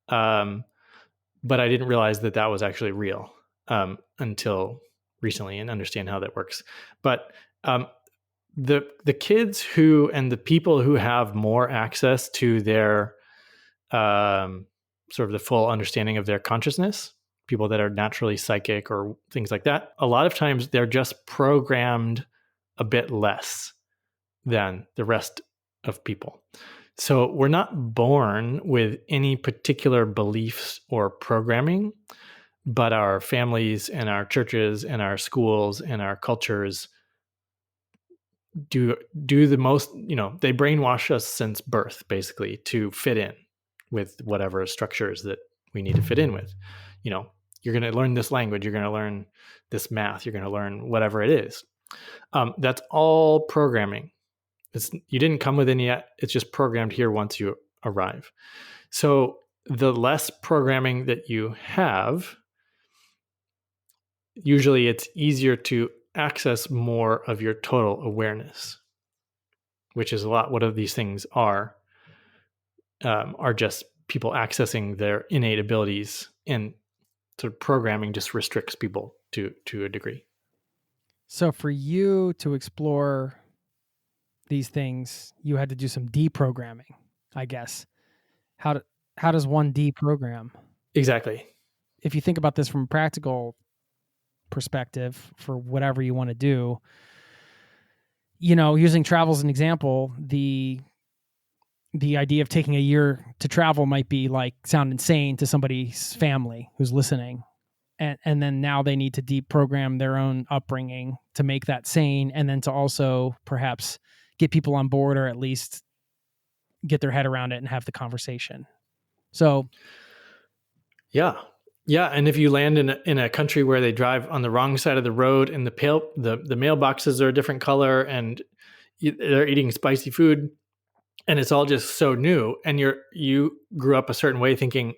But I didn't realize that was actually real until recently, and understand how that works. But the kids and the people who have more access to their sort of the full understanding of their consciousness, people that are naturally psychic or things like that, a lot of times they're just programmed a bit less than the rest of people. So we're not born with any particular beliefs or programming, but our families and our churches and our schools and our cultures do the most, they brainwash us since birth, basically, to fit in with whatever structures that we need to fit in with. You're going to learn this language, you're going to learn this math, you're going to learn whatever it is. That's all programming. You didn't come with any yet. It's just programmed here once you arrive. So the less programming that you have, usually it's easier to access more of your total awareness, which is a lot what these things are just people accessing their innate abilities, and sort of programming just restricts people to a degree. So for you to explore these things, you had to do some deprogramming, I guess. How does one deprogram? Exactly. If you think about this from a practical perspective for whatever you want to do, using travel as an example, the idea of taking a year to travel might be like sound insane to somebody's family who's listening. And then now they need to deprogram their own upbringing to make that sane, and then to also perhaps get people on board, or at least get their head around it and have the conversation. So, yeah. And if you land in a country where they drive on the wrong side of the road, and the mailboxes are a different color, and they're eating spicy food, and it's all just so new, and you grew up a certain way thinking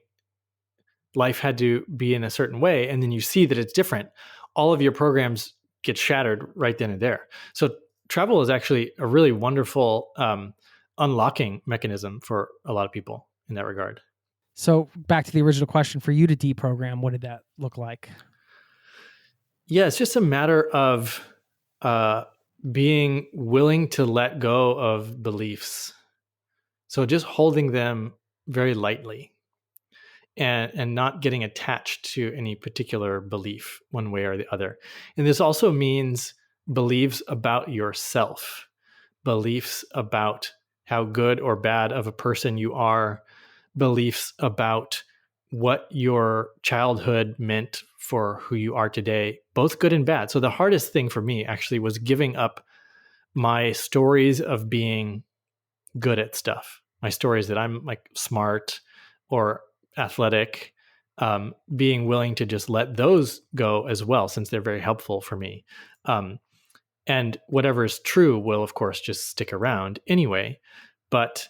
life had to be in a certain way, and then you see that it's different, all of your programs get shattered right then and there. So travel is actually a really wonderful unlocking mechanism for a lot of people in that regard. So back to the original question, for you to deprogram, what did that look like? Yeah, it's just a matter of being willing to let go of beliefs. So just holding them very lightly. And not getting attached to any particular belief one way or the other. And this also means beliefs about yourself, beliefs about how good or bad of a person you are, beliefs about what your childhood meant for who you are today, both good and bad. So the hardest thing for me actually was giving up my stories of being good at stuff, my stories that I'm like smart or athletic, being willing to just let those go as well, since they're very helpful for me. And whatever is true will, of course, just stick around anyway. But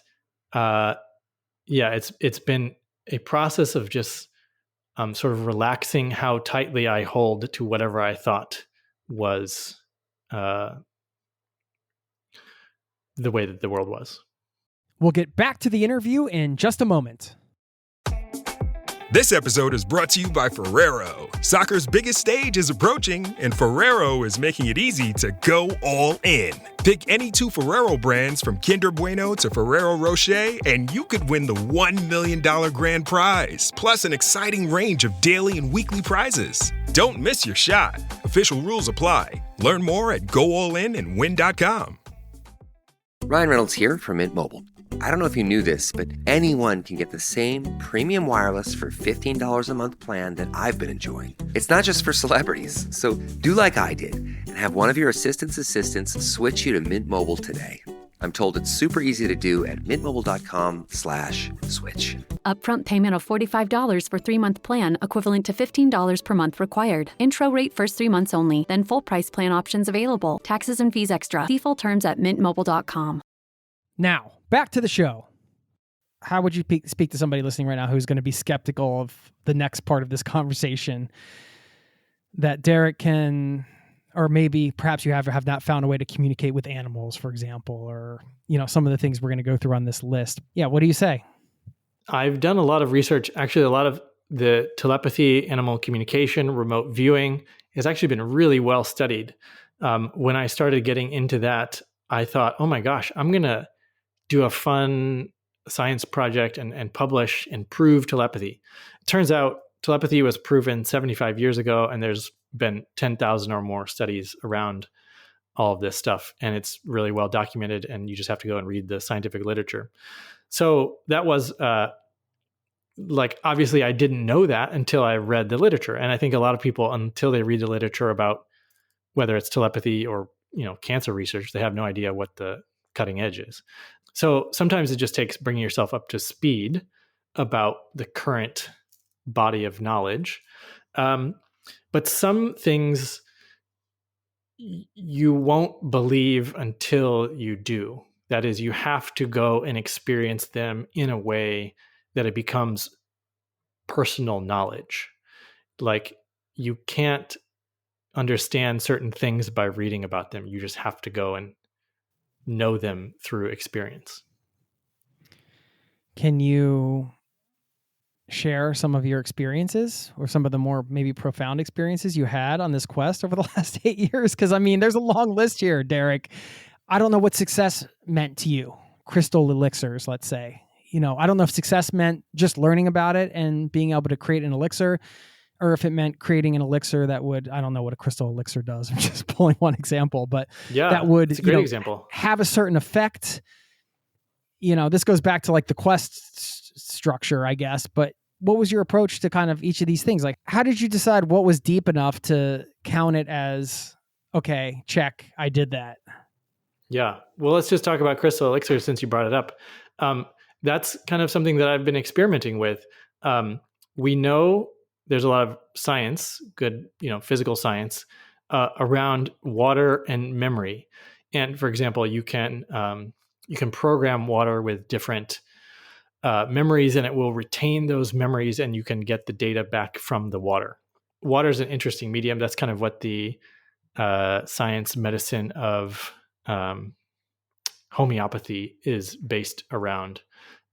it's been a process of just sort of relaxing how tightly I hold to whatever I thought was the way that the world was. We'll get back to the interview in just a moment. This episode is brought to you by Ferrero. Soccer's biggest stage is approaching, and Ferrero is making it easy to go all in. Pick any two Ferrero brands from Kinder Bueno to Ferrero Rocher, and you could win the $1 million grand prize, plus an exciting range of daily and weekly prizes. Don't miss your shot. Official rules apply. Learn more at goallinandwin.com. Ryan Reynolds here from Mint Mobile. I don't know if you knew this, but anyone can get the same premium wireless for $15 a month plan that I've been enjoying. It's not just for celebrities. So do like I did and have one of your assistant's assistants switch you to Mint Mobile today. I'm told it's super easy to do at mintmobile.com/switch. Upfront payment of $45 for 3-month plan, equivalent to $15 per month required. Intro rate first 3 months only, then full price plan options available. Taxes and fees extra. See full terms at mintmobile.com. Now, back to the show. How would you speak to somebody listening right now who's going to be skeptical of the next part of this conversation, that Derek can, or maybe perhaps you have not found a way to communicate with animals, for example, or, some of the things we're going to go through on this list. Yeah. What do you say? I've done a lot of research. Actually, a lot of the telepathy, animal communication, remote viewing has actually been really well studied. When I started getting into that, I thought, oh my gosh, I'm going to do a fun science project and publish and prove telepathy. It turns out telepathy was proven 75 years ago, and there's been 10,000 or more studies around all of this stuff, and it's really well documented, and you just have to go and read the scientific literature. So that was obviously I didn't know that until I read the literature. And I think a lot of people, until they read the literature about whether it's telepathy or, cancer research, they have no idea what the cutting edge is. So sometimes it just takes bringing yourself up to speed about the current body of knowledge. But some things you won't believe until you do. That is, you have to go and experience them in a way that it becomes personal knowledge. Like, you can't understand certain things by reading about them. You just have to go and know them through experience. Can you share some of your experiences, or some of the more maybe profound experiences you had on this quest over the last 8 years? Because there's a long list here, Derek. I don't know what success meant to you. Crystal elixirs, let's say. I don't know if success meant just learning about it and being able to create an elixir, or if it meant creating an elixir that would, I don't know what a crystal elixir does. I'm just pulling one example, but that would, it's a great example. Have a certain effect. This goes back to like the quest structure, I guess, but what was your approach to kind of each of these things? Like, how did you decide what was deep enough to count it as, okay, check, I did that? Yeah. Well, let's just talk about crystal elixirs since you brought it up. That's kind of something that I've been experimenting with. We know there's a lot of science, good, physical science, around water and memory. And for example, you can program water with different memories, and it will retain those memories, and you can get the data back from the water. Water is an interesting medium. That's kind of what the science medicine of homeopathy is based around.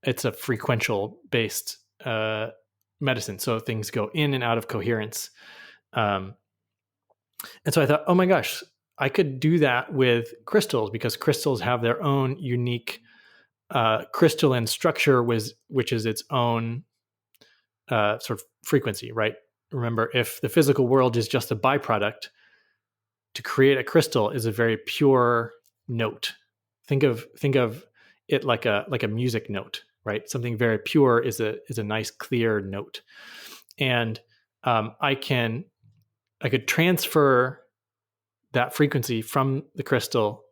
It's a frequential based medicine. So things go in and out of coherence. And so I thought, oh my gosh, I could do that with crystals, because crystals have their own unique crystalline structure, which is its own sort of frequency, right? Remember, if the physical world is just a byproduct, to create a crystal is a very pure note. Think of it like a music note, right? Something very pure is a nice clear note, and I could transfer that frequency from the crystal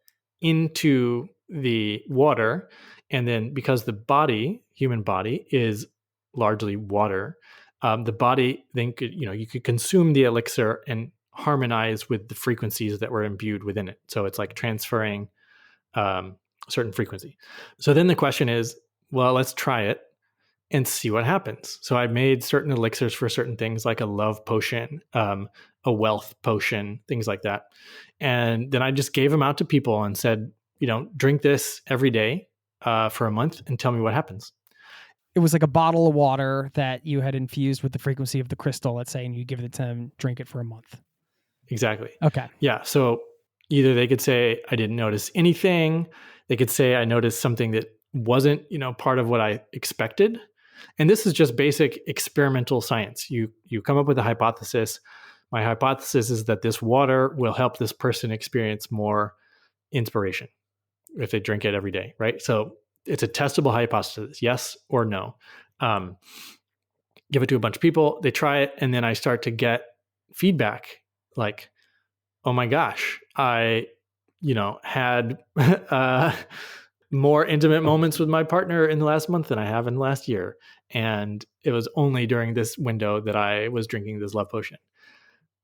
into the water, and then because the human body is largely water, the body then could, you could consume the elixir and harmonize with the frequencies that were imbued within it. So it's like transferring certain frequency. So then the question is, well, let's try it and see what happens. So I made certain elixirs for certain things, like a love potion, a wealth potion, things like that. And then I just gave them out to people and said, drink this every day for a month and tell me what happens. It was like a bottle of water that you had infused with the frequency of the crystal, let's say, and you give it to them, drink it for a month. Exactly. Okay. Yeah. So either they could say, I didn't notice anything. They could say, I noticed something that wasn't, part of what I expected. And this is just basic experimental science. You come up with a hypothesis. My hypothesis is that this water will help this person experience more inspiration if they drink it every day, right? So it's a testable hypothesis, yes or no. Give it to a bunch of people, they try it, and then I start to get feedback like, oh my gosh, I, had more intimate moments with my partner in the last month than I have in the last year. And it was only during this window that I was drinking this love potion.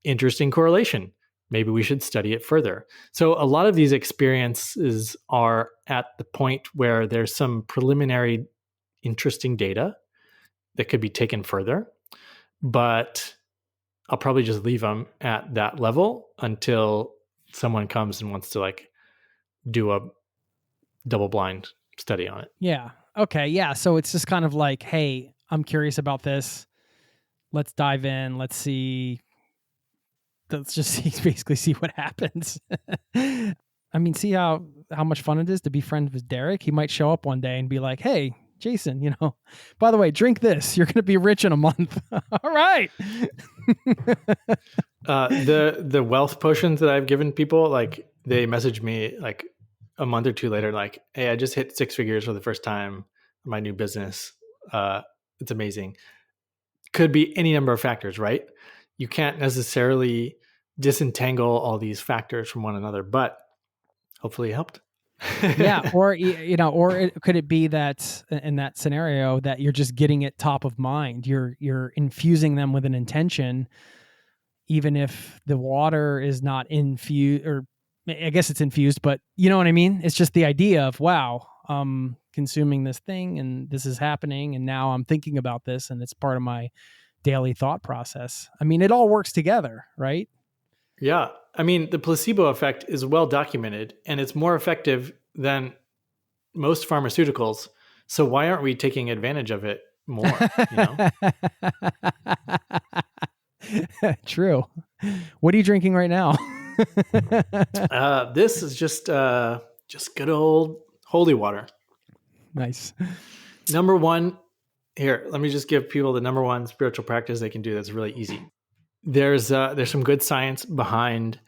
Interesting correlation. Maybe we should study it further. So a lot of these experiences are at the point where there's some preliminary interesting data that could be taken further, but I'll probably just leave them at that level until someone comes and wants to do a double blind study on it. Yeah. Okay. Yeah. So it's just kind of like, hey, I'm curious about this. Let's dive in. Let's just basically see what happens. I mean, see how much fun it is to be friends with Derek. He might show up one day and be like, hey, Jason, by the way, drink this. You're going to be rich in a month. All right. The wealth potions that I've given people, they message me a month or two later, hey, I just hit 6 figures for the first time in my new business. It's amazing. Could be any number of factors, right? You can't necessarily disentangle all these factors from one another, but hopefully it helped. Yeah. Or, could it be that in that scenario that you're just getting it top of mind? You're infusing them with an intention, even if the water is not infused, or I guess it's infused, but you know what I mean? It's just the idea of, wow, I'm consuming this thing and this is happening. And now I'm thinking about this and it's part of my daily thought process. I mean, it all works together, right? Yeah. I mean, the placebo effect is well documented and it's more effective than most pharmaceuticals. So why aren't we taking advantage of it more? True. What are you drinking right now? This is just Just good old holy water. Nice. Number one, here, let me just give people the number one spiritual practice they can do that's really easy. There's some good science behind,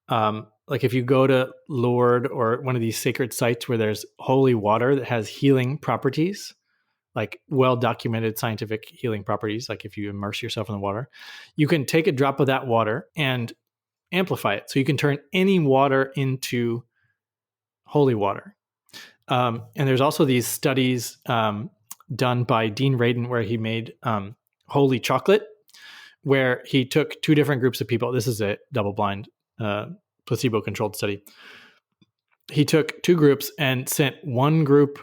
like if you go to Lourdes or one of these sacred sites where there's holy water that has healing properties, like well-documented scientific healing properties, like if you immerse yourself in the water, you can take a drop of that water and amplify it. So you can turn any water into holy water. And there's also these studies done by Dean Radin where he made holy chocolate, where he took two different groups of people. This is a double-blind, placebo-controlled study. He took two groups and sent one group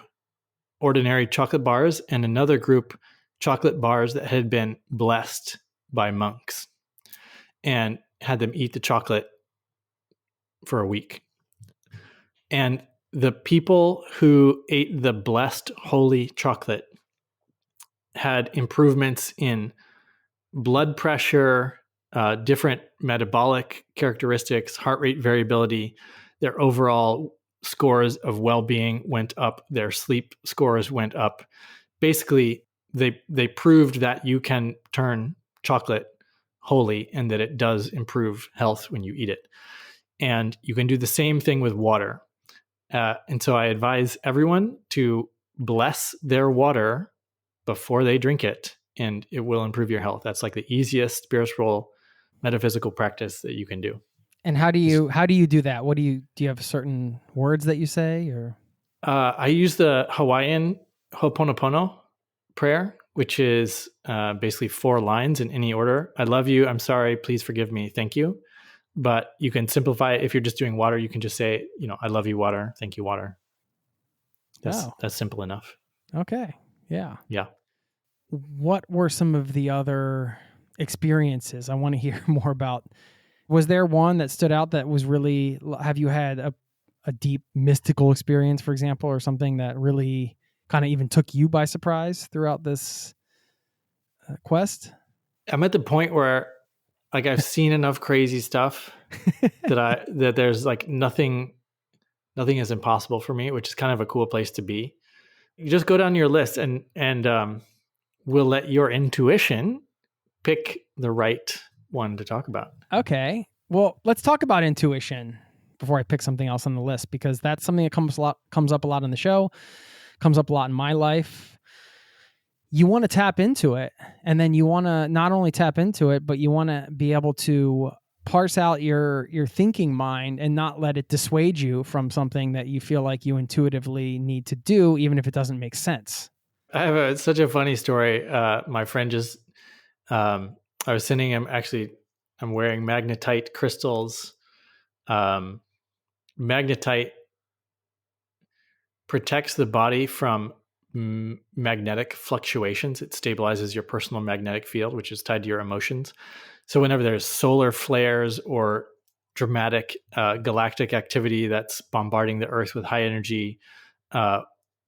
ordinary chocolate bars and another group chocolate bars that had been blessed by monks, and had them eat the chocolate for a week. And the people who ate the blessed holy chocolate had improvements in blood pressure, different metabolic characteristics, heart rate variability. Their overall scores of well-being went up. Their sleep scores went up. Basically, they proved that you can turn chocolate holy and that it does improve health when you eat it. And you can do the same thing with water. And so I advise everyone to bless their water before they drink it, and it will improve your health. That's like the easiest spiritual metaphysical practice that you can do. And how do you do that? What do you have certain words that you say, or? I use the Hawaiian Ho'oponopono prayer, which is basically 4 lines in any order. I love you. I'm sorry. Please forgive me. Thank you. But you can simplify it. If you're just doing water, you can just say, I love you, water. Thank you, water. That's simple enough. Okay. Yeah. Yeah. What were some of the other experiences? I want to hear more about. Was there one that stood out that was really, have you had a deep mystical experience, for example, or something that really kind of even took you by surprise throughout this quest? I'm at the point where like I've seen enough crazy stuff that there's like nothing is impossible for me, which is kind of a cool place to be. You just go down your list and we'll let your intuition pick the right one to talk about. Okay. Well, let's talk about intuition before I pick something else on the list, because that's something that comes up a lot on the show, comes up a lot in my life. You want to tap into it, and then you want to not only tap into it, but you want to be able to parse out your thinking mind and not let it dissuade you from something that you feel like you intuitively need to do, even if it doesn't make sense. I have such a funny story. My friend just, I was sending him, actually, I'm wearing magnetite crystals. Magnetite protects the body from magnetic fluctuations. It stabilizes your personal magnetic field, which is tied to your emotions. So whenever there's solar flares or dramatic galactic activity that's bombarding the Earth with high energy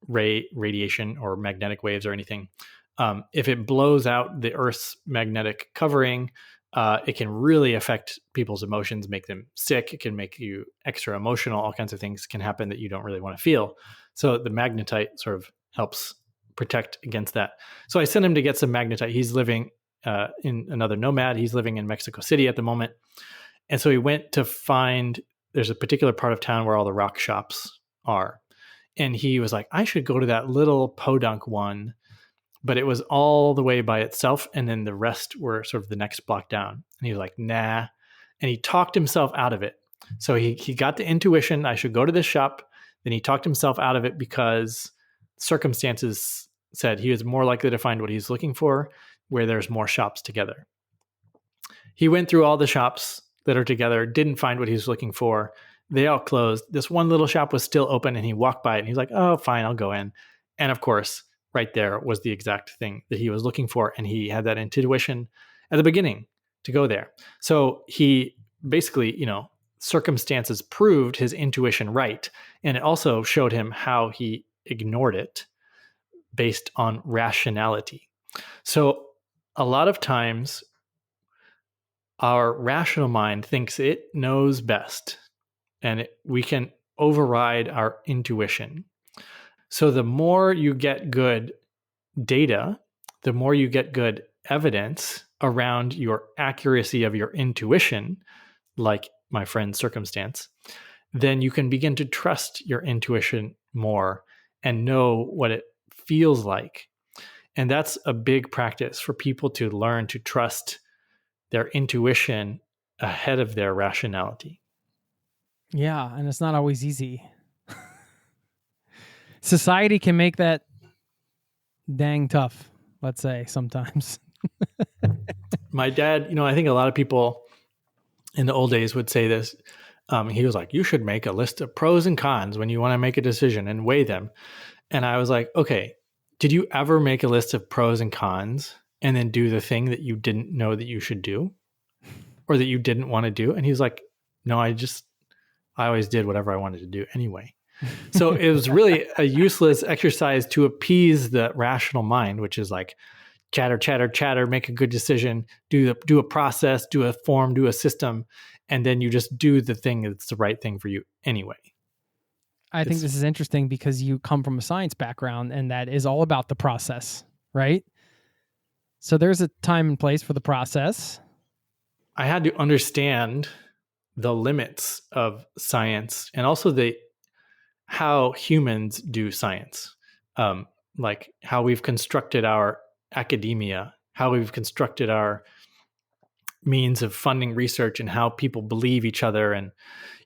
radiation or magnetic waves or anything, if it blows out the Earth's magnetic covering, it can really affect people's emotions, make them sick. It can make you extra emotional. All kinds of things can happen that you don't really want to feel. So the magnetite sort of helps protect against that. So I sent him to get some magnetite. He's living in another nomad. He's living in Mexico City at the moment. And so he went to find, there's a particular part of town where all the rock shops are. And he was like, I should go to that little podunk one, but it was all the way by itself. And then the rest were sort of the next block down. And he was like, nah. And he talked himself out of it. So he got the intuition, I should go to this shop. Then he talked himself out of it because circumstances said he was more likely to find what he's looking for where there's more shops together. He went through all the shops that are together, didn't find what he was looking for. They all closed. This one little shop was still open, and he walked by it and he's like, oh, fine, I'll go in. And of course, right there was the exact thing that he was looking for. And he had that intuition at the beginning to go there. So he basically, circumstances proved his intuition right. And it also showed him how he ignored it based on rationality. So a lot of times our rational mind thinks it knows best, and we can override our intuition. So the more you get good data, the more you get good evidence around your accuracy of your intuition, like my friend's circumstance, then you can begin to trust your intuition more and know what it feels like. And that's a big practice for people to learn to trust their intuition ahead of their rationality. Yeah, and it's not always easy. Society can make that dang tough, let's say, sometimes. My dad, I think a lot of people in the old days would say this. He was like, you should make a list of pros and cons when you want to make a decision and weigh them. And I was like, okay, did you ever make a list of pros and cons and then do the thing that you didn't know that you should do or that you didn't want to do? And he was like, no, I always did whatever I wanted to do anyway. So it was really a useless exercise to appease the rational mind, which is like chatter, chatter, chatter, make a good decision, do a process, do a form, do a system, and then you just do the thing that's the right thing for you anyway. I think this is interesting because you come from a science background and that is all about the process, right? So there's a time and place for the process. I had to understand the limits of science and also how humans do science, like how we've constructed our academia, how we've constructed our means of funding research and how people believe each other. And,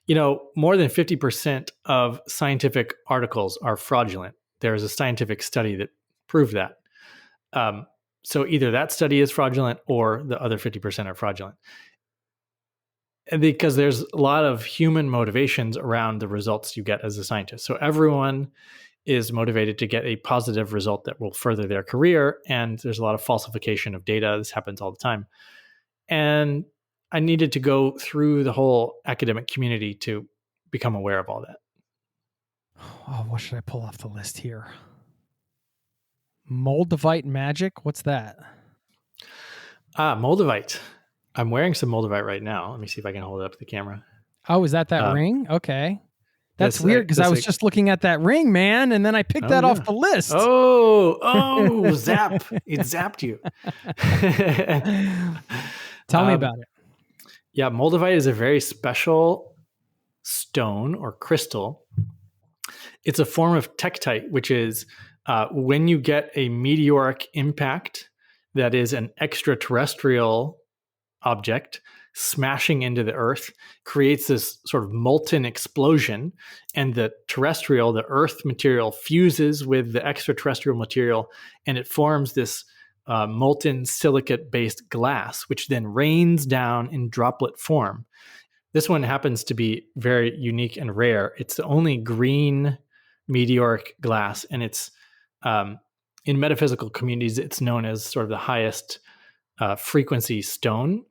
more than 50% of scientific articles are fraudulent. There's a scientific study that proved that. So either that study is fraudulent or the other 50% are fraudulent. And because there's a lot of human motivations around the results you get as a scientist. So everyone is motivated to get a positive result that will further their career. And there's a lot of falsification of data. This happens all the time. And I needed to go through the whole academic community to become aware of all that. Oh, what should I pull off the list here? Moldavite magic? What's that? Moldavite. I'm wearing some moldavite right now. Let me see if I can hold it up to the camera. Oh, is that ring? Okay. That's weird because I was just looking at that ring, man, and then I picked that off the list. Oh, zap. It zapped you. Tell me about it. Yeah, moldavite is a very special stone or crystal. It's a form of tektite, which is when you get a meteoric impact that is an extraterrestrial object smashing into the earth, creates this sort of molten explosion, and the earth material fuses with the extraterrestrial material, and it forms this molten silicate-based glass, which then rains down in droplet form. This one happens to be very unique and rare. It's the only green meteoric glass, and it's in metaphysical communities, it's known as sort of the highest frequency stone.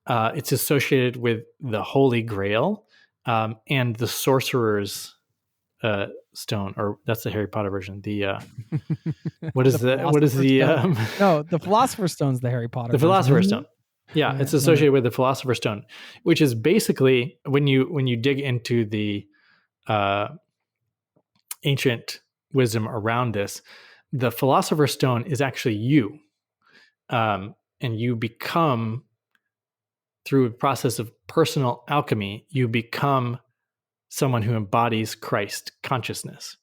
It's associated with the Holy Grail and the Sorcerer's stone, or that's the Harry Potter version. The the Philosopher's Stone's the Harry Potter. The Philosopher's Stone. Yeah, it's associated with the Philosopher's Stone, which is basically when you dig into the ancient wisdom around this, the Philosopher's Stone is actually you. And you become, through a process of personal alchemy, you become someone who embodies Christ consciousness.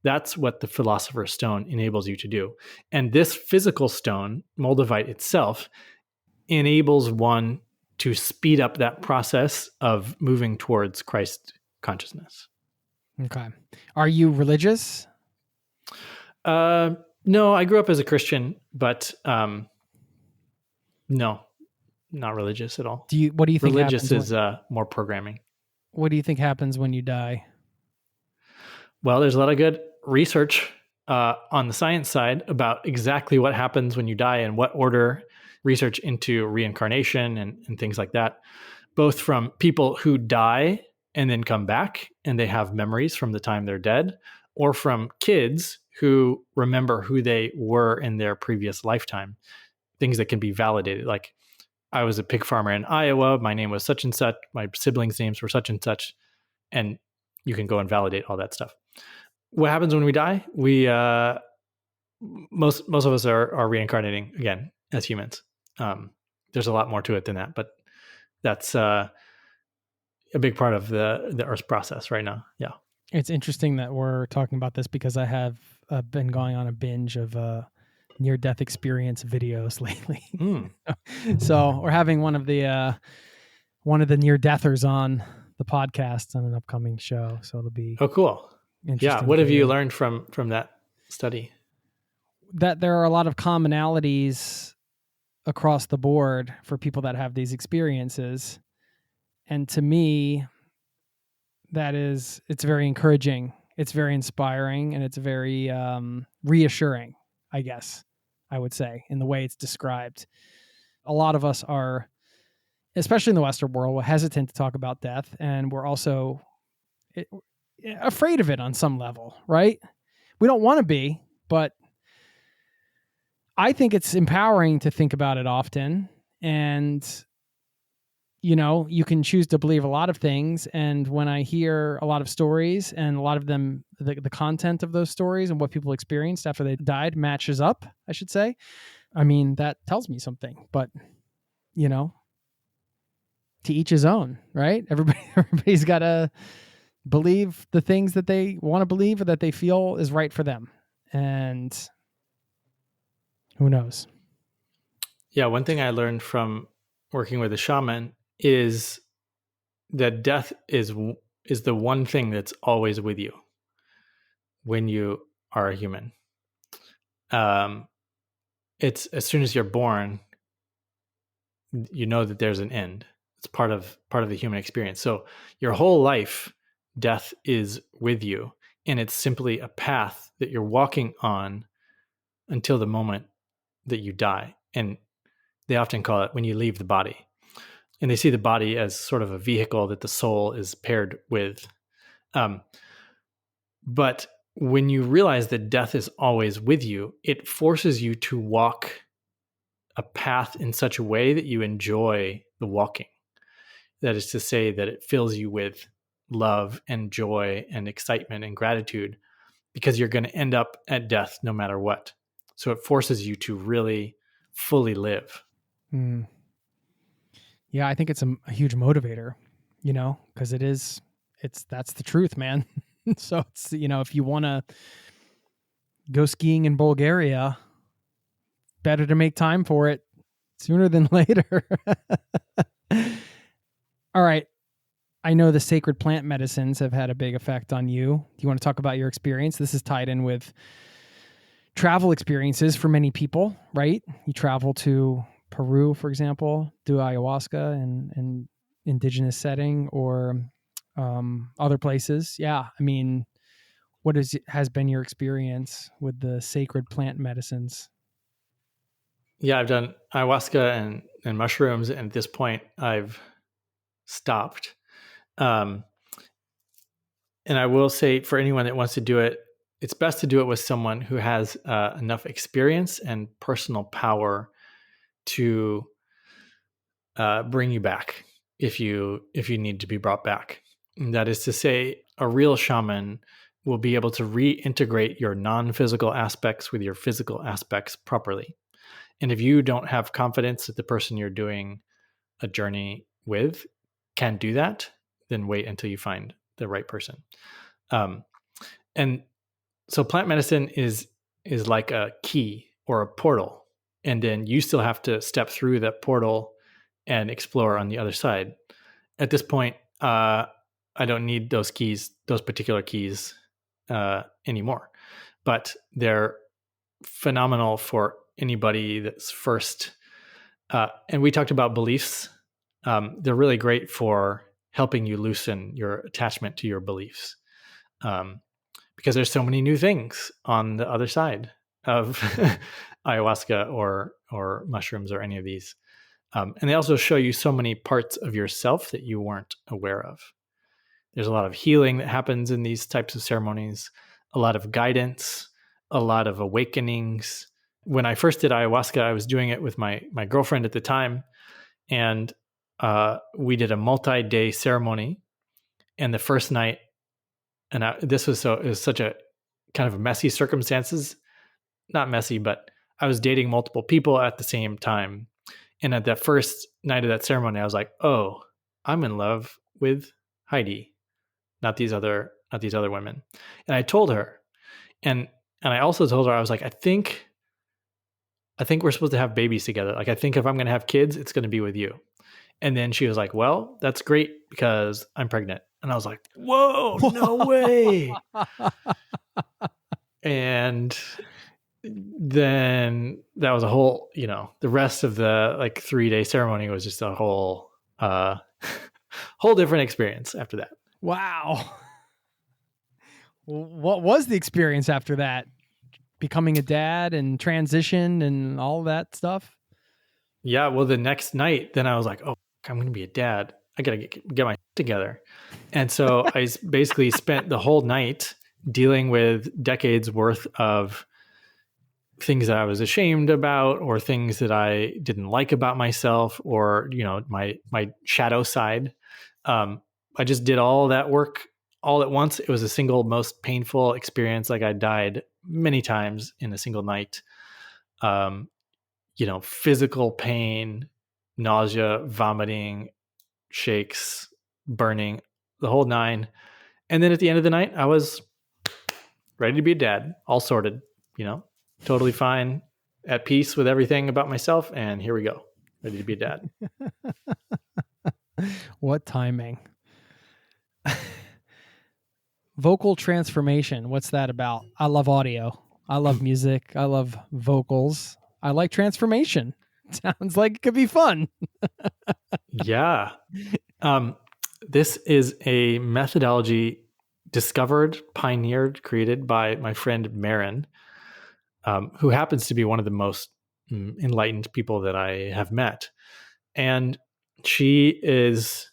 That's what the Philosopher's Stone enables you to do. And this physical stone, moldavite itself, enables one to speed up that process of moving towards Christ consciousness. Okay. Are you religious? No, I grew up as a Christian, but no, not religious at all. What do you think? Religious is more programming. What do you think happens when you die? Well, there's a lot of good research on the science side about exactly what happens when you die and what order, research into reincarnation and things like that, both from people who die and then come back and they have memories from the time they're dead, or from kids who remember who they were in their previous lifetime. Things that can be validated. Like, I was a pig farmer in Iowa. My name was such and such. My siblings' names were such and such. And you can go and validate all that stuff. What happens when we die? We most of us are reincarnating again as humans. There's a lot more to it than that, but that's a big part of the Earth's process right now. Yeah. It's interesting that we're talking about this because I have been going on a binge of near-death experience videos lately. So we're having one of the near-deathers on the podcast on an upcoming show. So it'll be cool. Interesting. Yeah. What have you learned from that study? That there are a lot of commonalities across the board for people that have these experiences. And to me, it's very encouraging. It's very inspiring, and it's very reassuring, I guess I would say, in the way it's described. A lot of us are, especially in the Western world, we're hesitant to talk about death, and we're also afraid of it on some level, right? We don't want to be, but I think it's empowering to think about it often. And, you can choose to believe a lot of things. And when I hear a lot of stories and a lot of them, the content of those stories and what people experienced after they died matches up, I should say. I mean, that tells me something, but, to each his own, right? Everybody's got to believe the things that they want to believe or that they feel is right for them. And who knows? Yeah. One thing I learned from working with a shaman is that death is the one thing that's always with you when you are a human. It's as soon as you're born, you know that there's an end. It's part of the human experience. So your whole life, death is with you, and it's simply a path that you're walking on until the moment that you die. And they often call it when you leave the body. And they see the body as sort of a vehicle that the soul is paired with. But when you realize that death is always with you, it forces you to walk a path in such a way that you enjoy the walking. That is to say that it fills you with love and joy and excitement and gratitude, because you're going to end up at death no matter what. So it forces you to really fully live. Yeah, I think it's a huge motivator, because that's the truth, man. So it's, if you want to go skiing in Bulgaria, better to make time for it sooner than later. All right. I know the sacred plant medicines have had a big effect on you. Do you want to talk about your experience? This is tied in with travel experiences for many people, right? You travel to Peru, for example, do ayahuasca in indigenous setting, or other places. Yeah. I mean, what has been your experience with the sacred plant medicines? Yeah, I've done ayahuasca and mushrooms, and at this point I've stopped. And I will say, for anyone that wants to do it, it's best to do it with someone who has enough experience and personal power to bring you back if you need to be brought back. And that is to say, a real shaman will be able to reintegrate your non-physical aspects with your physical aspects properly. And if you don't have confidence that the person you're doing a journey with can do that, then wait until you find the right person. And so plant medicine is like a key or a portal. And then you still have to step through that portal and explore on the other side. At this point, I don't need those particular keys anymore. But they're phenomenal for anybody that's first. And we talked about beliefs. They're really great for helping you loosen your attachment to your beliefs. Because there's so many new things on the other side of ayahuasca or mushrooms or any of these. And they also show you so many parts of yourself that you weren't aware of. There's a lot of healing that happens in these types of ceremonies, a lot of guidance, a lot of awakenings. When I first did ayahuasca, I was doing it with my girlfriend at the time, and we did a multi-day ceremony. And the first night, and it was such a kind of messy circumstances, not messy, but I was dating multiple people at the same time. And at that first night of that ceremony, I was like, oh, I'm in love with Heidi, not these other women. And I told her, and I also told her, I was like, I think we're supposed to have babies together. Like, I think if I'm going to have kids, it's going to be with you. And then she was like, well, that's great because I'm pregnant. And I was like, whoa, no way. And then that was a whole, the rest of the 3-day ceremony was just a whole different experience after that. Wow. What was the experience after that? Becoming a dad and transition and all that stuff? Yeah. Well, the next night, then I was like, oh, I'm going to be a dad. I got to get my together. And so I basically spent the whole night dealing with decades worth of things that I was ashamed about, or things that I didn't like about myself, or, my shadow side. I just did all that work all at once. It was the single most painful experience. Like, I died many times in a single night. Physical pain, nausea, vomiting, shakes, burning, the whole 9. And then at the end of the night, I was ready to be a dad, all sorted, totally fine, at peace with everything about myself. And here we go, ready to be a dad. What timing. Vocal transformation. What's that about? I love audio. I love music. I love vocals. I like transformation. Sounds like it could be fun. Yeah. This is a methodology discovered, pioneered, created by my friend Marin, who happens to be one of the most enlightened people that I have met. And she is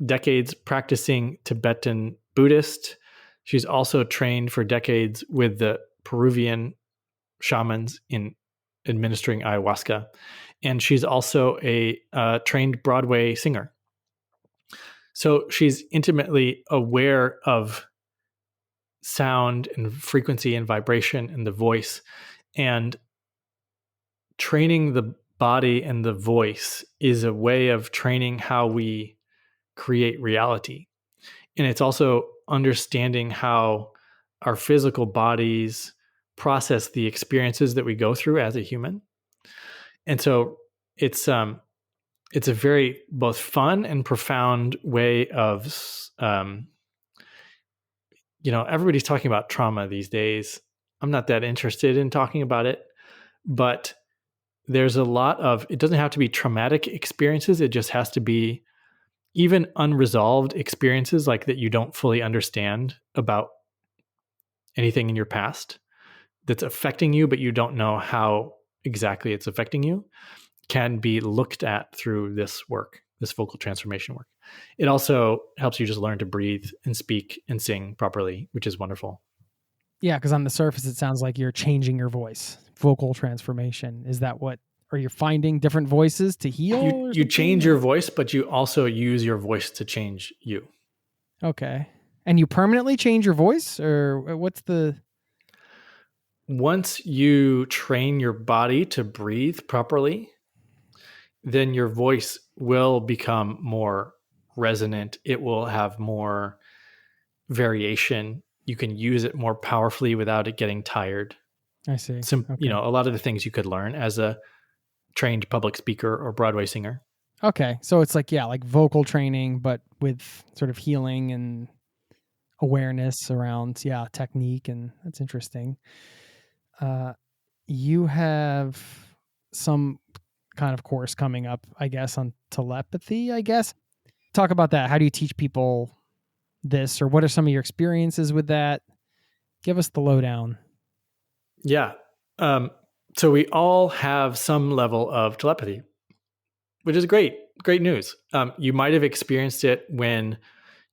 decades practicing Tibetan Buddhist. She's also trained for decades with the Peruvian shamans in administering ayahuasca. And she's also a trained Broadway singer. So she's intimately aware of sound and frequency and vibration and the voice, and training the body and the voice is a way of training how we create reality. And it's also understanding how our physical bodies process the experiences that we go through as a human. And so it's a very both fun and profound way of, everybody's talking about trauma these days. I'm not that interested in talking about it, but there's a lot of, it doesn't have to be traumatic experiences. It just has to be even unresolved experiences, like that you don't fully understand about anything in your past that's affecting you, but you don't know how exactly it's affecting you, can be looked at through this work, this vocal transformation work. It also helps you just learn to breathe and speak and sing properly, which is wonderful. Yeah, because on the surface, it sounds like you're changing your voice. Vocal transformation. Is that what, are you finding different voices to heal? You change your voice, but you also use your voice to change you. Okay. And you permanently change your voice, or what's the... Once you train your body to breathe properly, then your voice will become more resonant. It will have more variation. You can use it more powerfully without it getting tired. I see. Okay. A lot of the things you could learn as a trained public speaker or Broadway singer. Okay. So it's like vocal training, but with sort of healing and awareness around, technique. And that's interesting. You have some kind of course coming up, I guess, on telepathy, I guess. Talk about that. How do you teach people this, or what are some of your experiences with that? Give us the lowdown. Yeah. So we all have some level of telepathy, which is great news. You might have experienced it when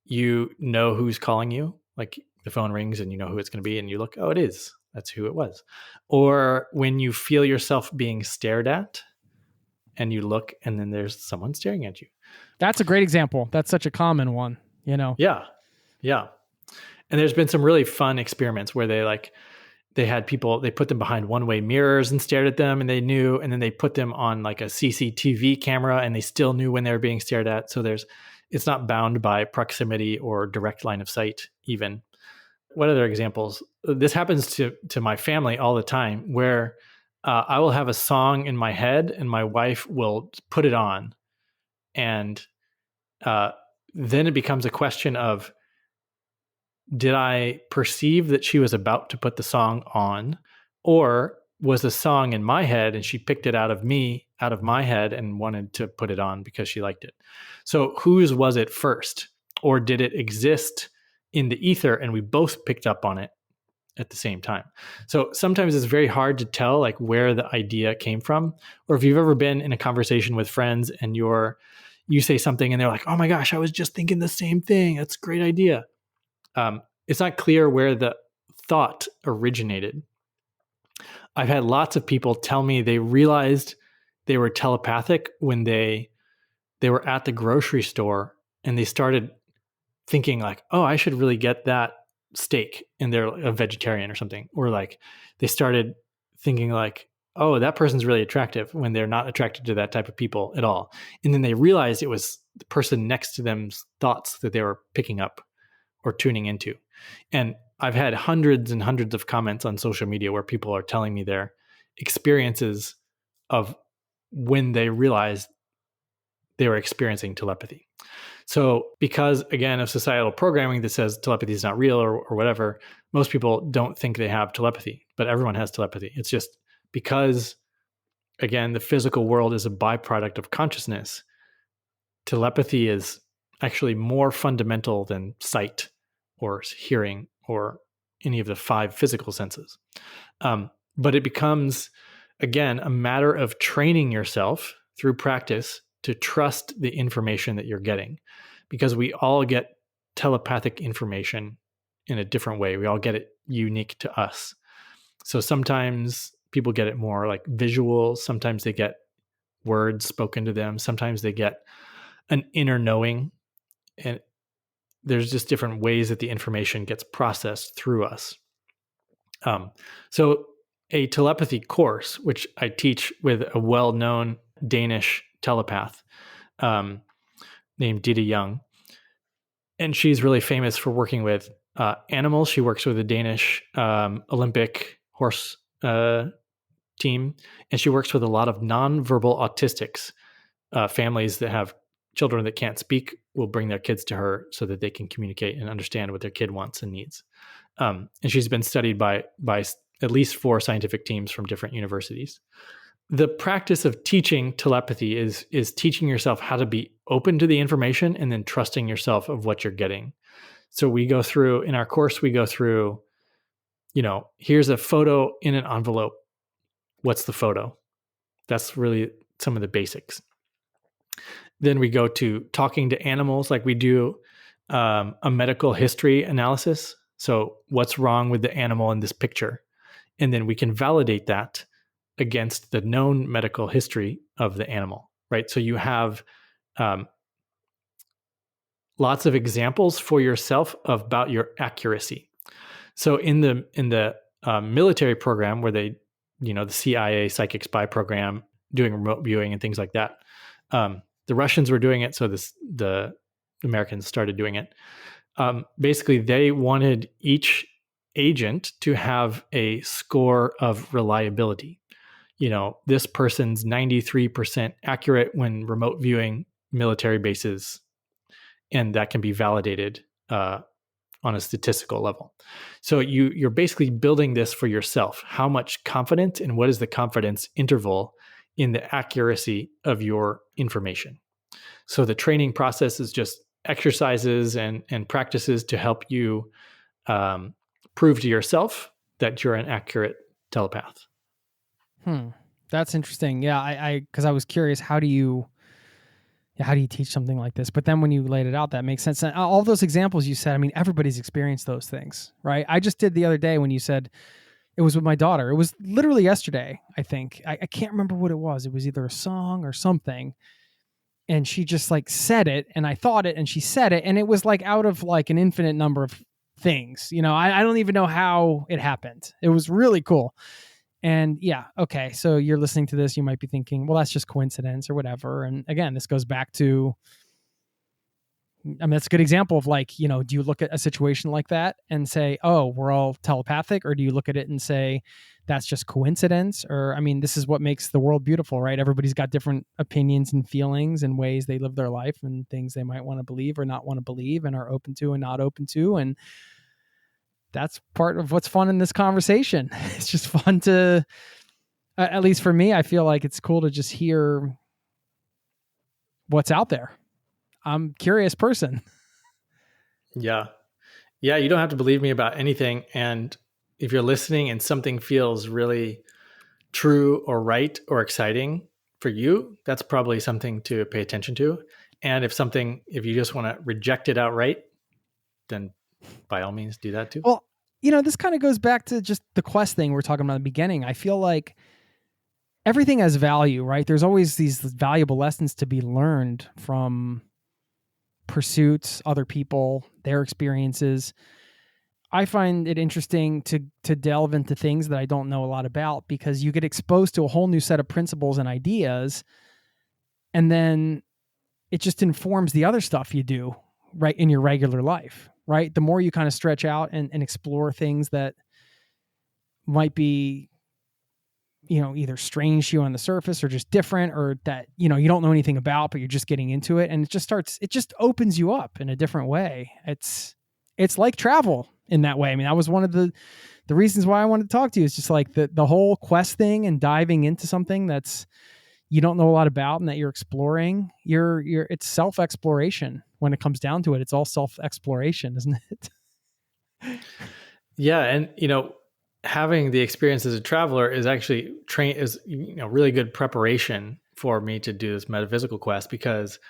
you know who's calling you, like the phone rings and you know who it's going to be and you look, oh, it is. That's who it was. Or when you feel yourself being stared at and you look and then there's someone staring at you. That's a great example. That's such a common one. Yeah. Yeah. And there's been some really fun experiments where they had people, they put them behind one-way mirrors and stared at them and they knew, and then they put them on like a CCTV camera and they still knew when they were being stared at. So it's not bound by proximity or direct line of sight even. What other examples? This happens to my family all the time where I will have a song in my head and my wife will put it on. And then it becomes a question of, did I perceive that she was about to put the song on, or was the song in my head and she picked it out of my head and wanted to put it on because she liked it? So whose was it first? Or did it exist in the ether and we both picked up on it at the same time? So sometimes it's very hard to tell like where the idea came from. Or if you've ever been in a conversation with friends and you say something and they're like, oh my gosh, I was just thinking the same thing. That's a great idea. It's not clear where the thought originated. I've had lots of people tell me they realized they were telepathic when they were at the grocery store and they started thinking like, oh, I should really get that steak, and they're a vegetarian or something. Or like they started thinking like, oh, that person's really attractive, when they're not attracted to that type of people at all. And then they realized it was the person next to them's thoughts that they were picking up or tuning into. And I've had hundreds and hundreds of comments on social media where people are telling me their experiences of when they realized they were experiencing telepathy. So because, again, of societal programming that says telepathy is not real or whatever, most people don't think they have telepathy, but everyone has telepathy. It's just because, again, the physical world is a byproduct of consciousness. Telepathy is actually more fundamental than sight or hearing or any of the 5 physical senses. But it becomes, again, a matter of training yourself through practice to trust the information that you're getting, because we all get telepathic information in a different way. We all get it unique to us. So sometimes people get it more like visual. Sometimes they get words spoken to them. Sometimes they get an inner knowing. And there's just different ways that the information gets processed through us. So a telepathy course, which I teach with a well-known Danish telepath named Dita Young. And she's really famous for working with animals. She works with a Danish Olympic horse team. And she works with a lot of nonverbal autistics. Families that have children that can't speak will bring their kids to her so that they can communicate and understand what their kid wants and needs. And she's been studied by at least 4 scientific teams from different universities. The practice of teaching telepathy is teaching yourself how to be open to the information and then trusting yourself of what you're getting. So we go through, in our course, here's a photo in an envelope. What's the photo? That's really some of the basics. Then we go to talking to animals, like we do a medical history analysis. So what's wrong with the animal in this picture? And then we can validate that against the known medical history of the animal, right? So you have lots of examples for yourself about your accuracy. So in the military program where they, the CIA psychic spy program, doing remote viewing and things like that, the Russians were doing it, so the Americans started doing it. Basically, they wanted each agent to have a score of reliability. This person's 93% accurate when remote viewing military bases, and that can be validated on a statistical level. So you're basically building this for yourself. How much confidence and what is the confidence interval in the accuracy of your information? So the training process is just exercises and practices to help you prove to yourself that you're an accurate telepath. That's interesting. Yeah, because I was curious, how do you teach something like this? But then when you laid it out, that makes sense. And all those examples you said, I mean, everybody's experienced those things, right? I just did the other day when you said it was with my daughter. It was literally yesterday, I think. I can't remember what it was. It was either a song or something. and she just like said it, and I thought it, and she said it, and it was like out of like an infinite number of things. I don't even know how it happened. It was really cool. And yeah, okay, so you're listening to this, you might be thinking, well, that's just coincidence or whatever. And again, this goes back to, that's a good example of like, do you look at a situation like that and say, oh, we're all telepathic? Or do you look at it and say, that's just coincidence? Or, this is what makes the world beautiful, right? Everybody's got different opinions and feelings and ways they live their life and things they might want to believe or not want to believe and are open to and not open to. And that's part of what's fun in this conversation. It's just fun to, at least for me, I feel like it's cool to just hear what's out there. I'm a curious person. Yeah. Yeah. You don't have to believe me about anything. And if you're listening and something feels really true or right or exciting for you, that's probably something to pay attention to. And if you just want to reject it outright, then by all means do that too. Well, this kind of goes back to just the quest thing we were talking about at the beginning. I feel like everything has value, right? There's always these valuable lessons to be learned from pursuits, other people, their experiences. I find it interesting to delve into things that I don't know a lot about, because you get exposed to a whole new set of principles and ideas, and then it just informs the other stuff you do right in your regular life, right? The more you kind of stretch out and explore things that might be, either strange to you on the surface or just different, or that, you don't know anything about, but you're just getting into it. And it just opens you up in a different way. It's like travel in that way. That was one of the reasons why I wanted to talk to you. It's just like the whole quest thing and diving into something that's, you don't know a lot about and that you're exploring. It's self-exploration when it comes down to it. It's all self-exploration, isn't it? Yeah. And, having the experience as a traveler is actually really good preparation for me to do this metaphysical quest, because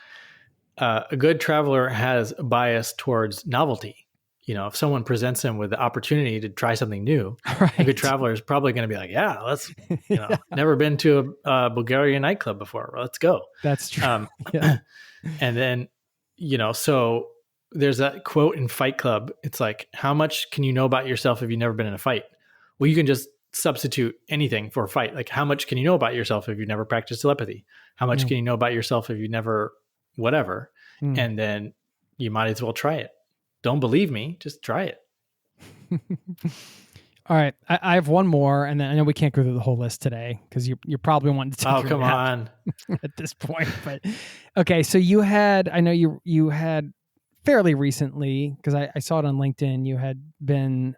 a good traveler has a bias towards novelty. If someone presents him with the opportunity to try something new, right, a good traveler is probably going to be like, yeah, let's, yeah, never been to a Bulgarian nightclub before. Well, let's go. That's true. Yeah. And then, so there's that quote in Fight Club. It's like, how much can you know about yourself if you've never been in a fight? Well, you can just substitute anything for a fight. Like, how much can you know about yourself if you've never practiced telepathy? How much can you know about yourself if you never, whatever? And then you might as well try it. Don't believe me, just try it. All right. I have one more, and then I know we can't go through the whole list today because you're probably wanting to take Oh, come on. at this point. But okay, so I know you had fairly recently, because I saw it on LinkedIn, you had been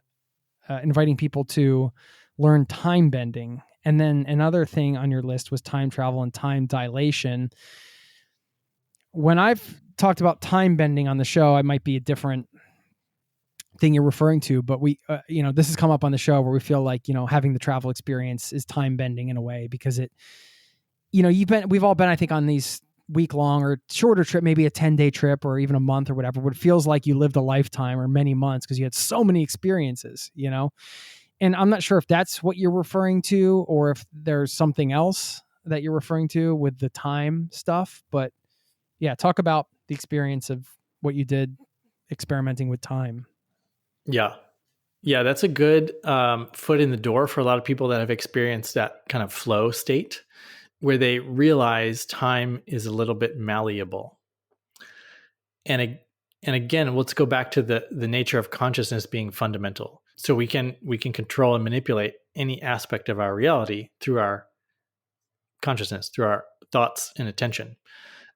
inviting people to learn time bending. And then another thing on your list was time travel and time dilation. When I've talked about time bending on the show, I might be a different thing you're referring to, but we, this has come up on the show where we feel like, having the travel experience is time bending in a way, because it, we've all been, I think, on these week-long or shorter trip, maybe a 10-day trip or even a month or whatever, but it feels like you lived a lifetime or many months because you had so many experiences, and I'm not sure if that's what you're referring to or if there's something else that you're referring to with the time stuff. But yeah, talk about the experience of what you did experimenting with time. Yeah. Yeah, that's a good foot in the door for a lot of people that have experienced that kind of flow state where they realize time is a little bit malleable. And again, let's go back to the nature of consciousness being fundamental. So we can control and manipulate any aspect of our reality through our consciousness, through our thoughts and attention.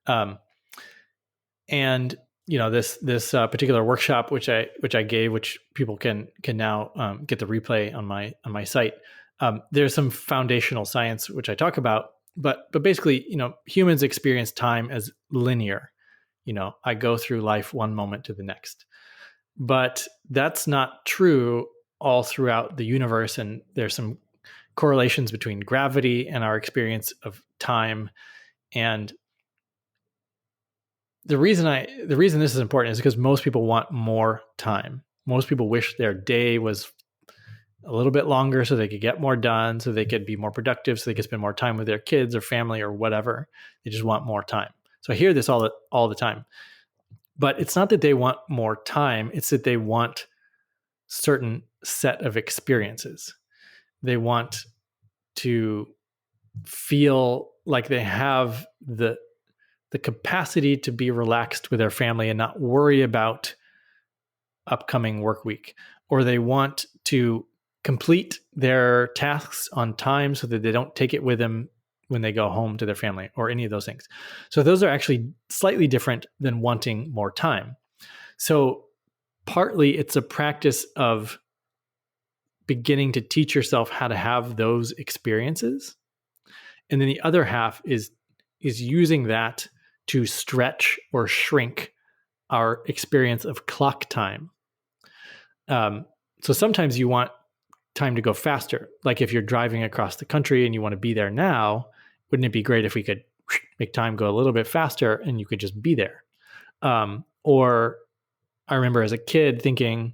And this particular workshop, which I gave, which people can now get the replay on my site. There's some foundational science which I talk about, but basically, humans experience time as linear. I go through life one moment to the next, but that's not true all throughout the universe. And there's some correlations between gravity and our experience of time. And the reason this is important is because most people want more time. Most people wish their day was a little bit longer so they could get more done, so they could be more productive, so they could spend more time with their kids or family or whatever. They just want more time. So I hear this all the time. But it's not that they want more time. It's that they want certain set of experiences. They want to feel like they have the capacity to be relaxed with their family and not worry about upcoming work week. Or they want to complete their tasks on time so that they don't take it with them when they go home to their family, or any of those things. So those are actually slightly different than wanting more time. So partly it's a practice of beginning to teach yourself how to have those experiences. And then the other half is using that to stretch or shrink our experience of clock time. So sometimes you want time to go faster. Like if you're driving across the country and you want to be there now, wouldn't it be great if we could make time go a little bit faster and you could just be there? Or I remember as a kid thinking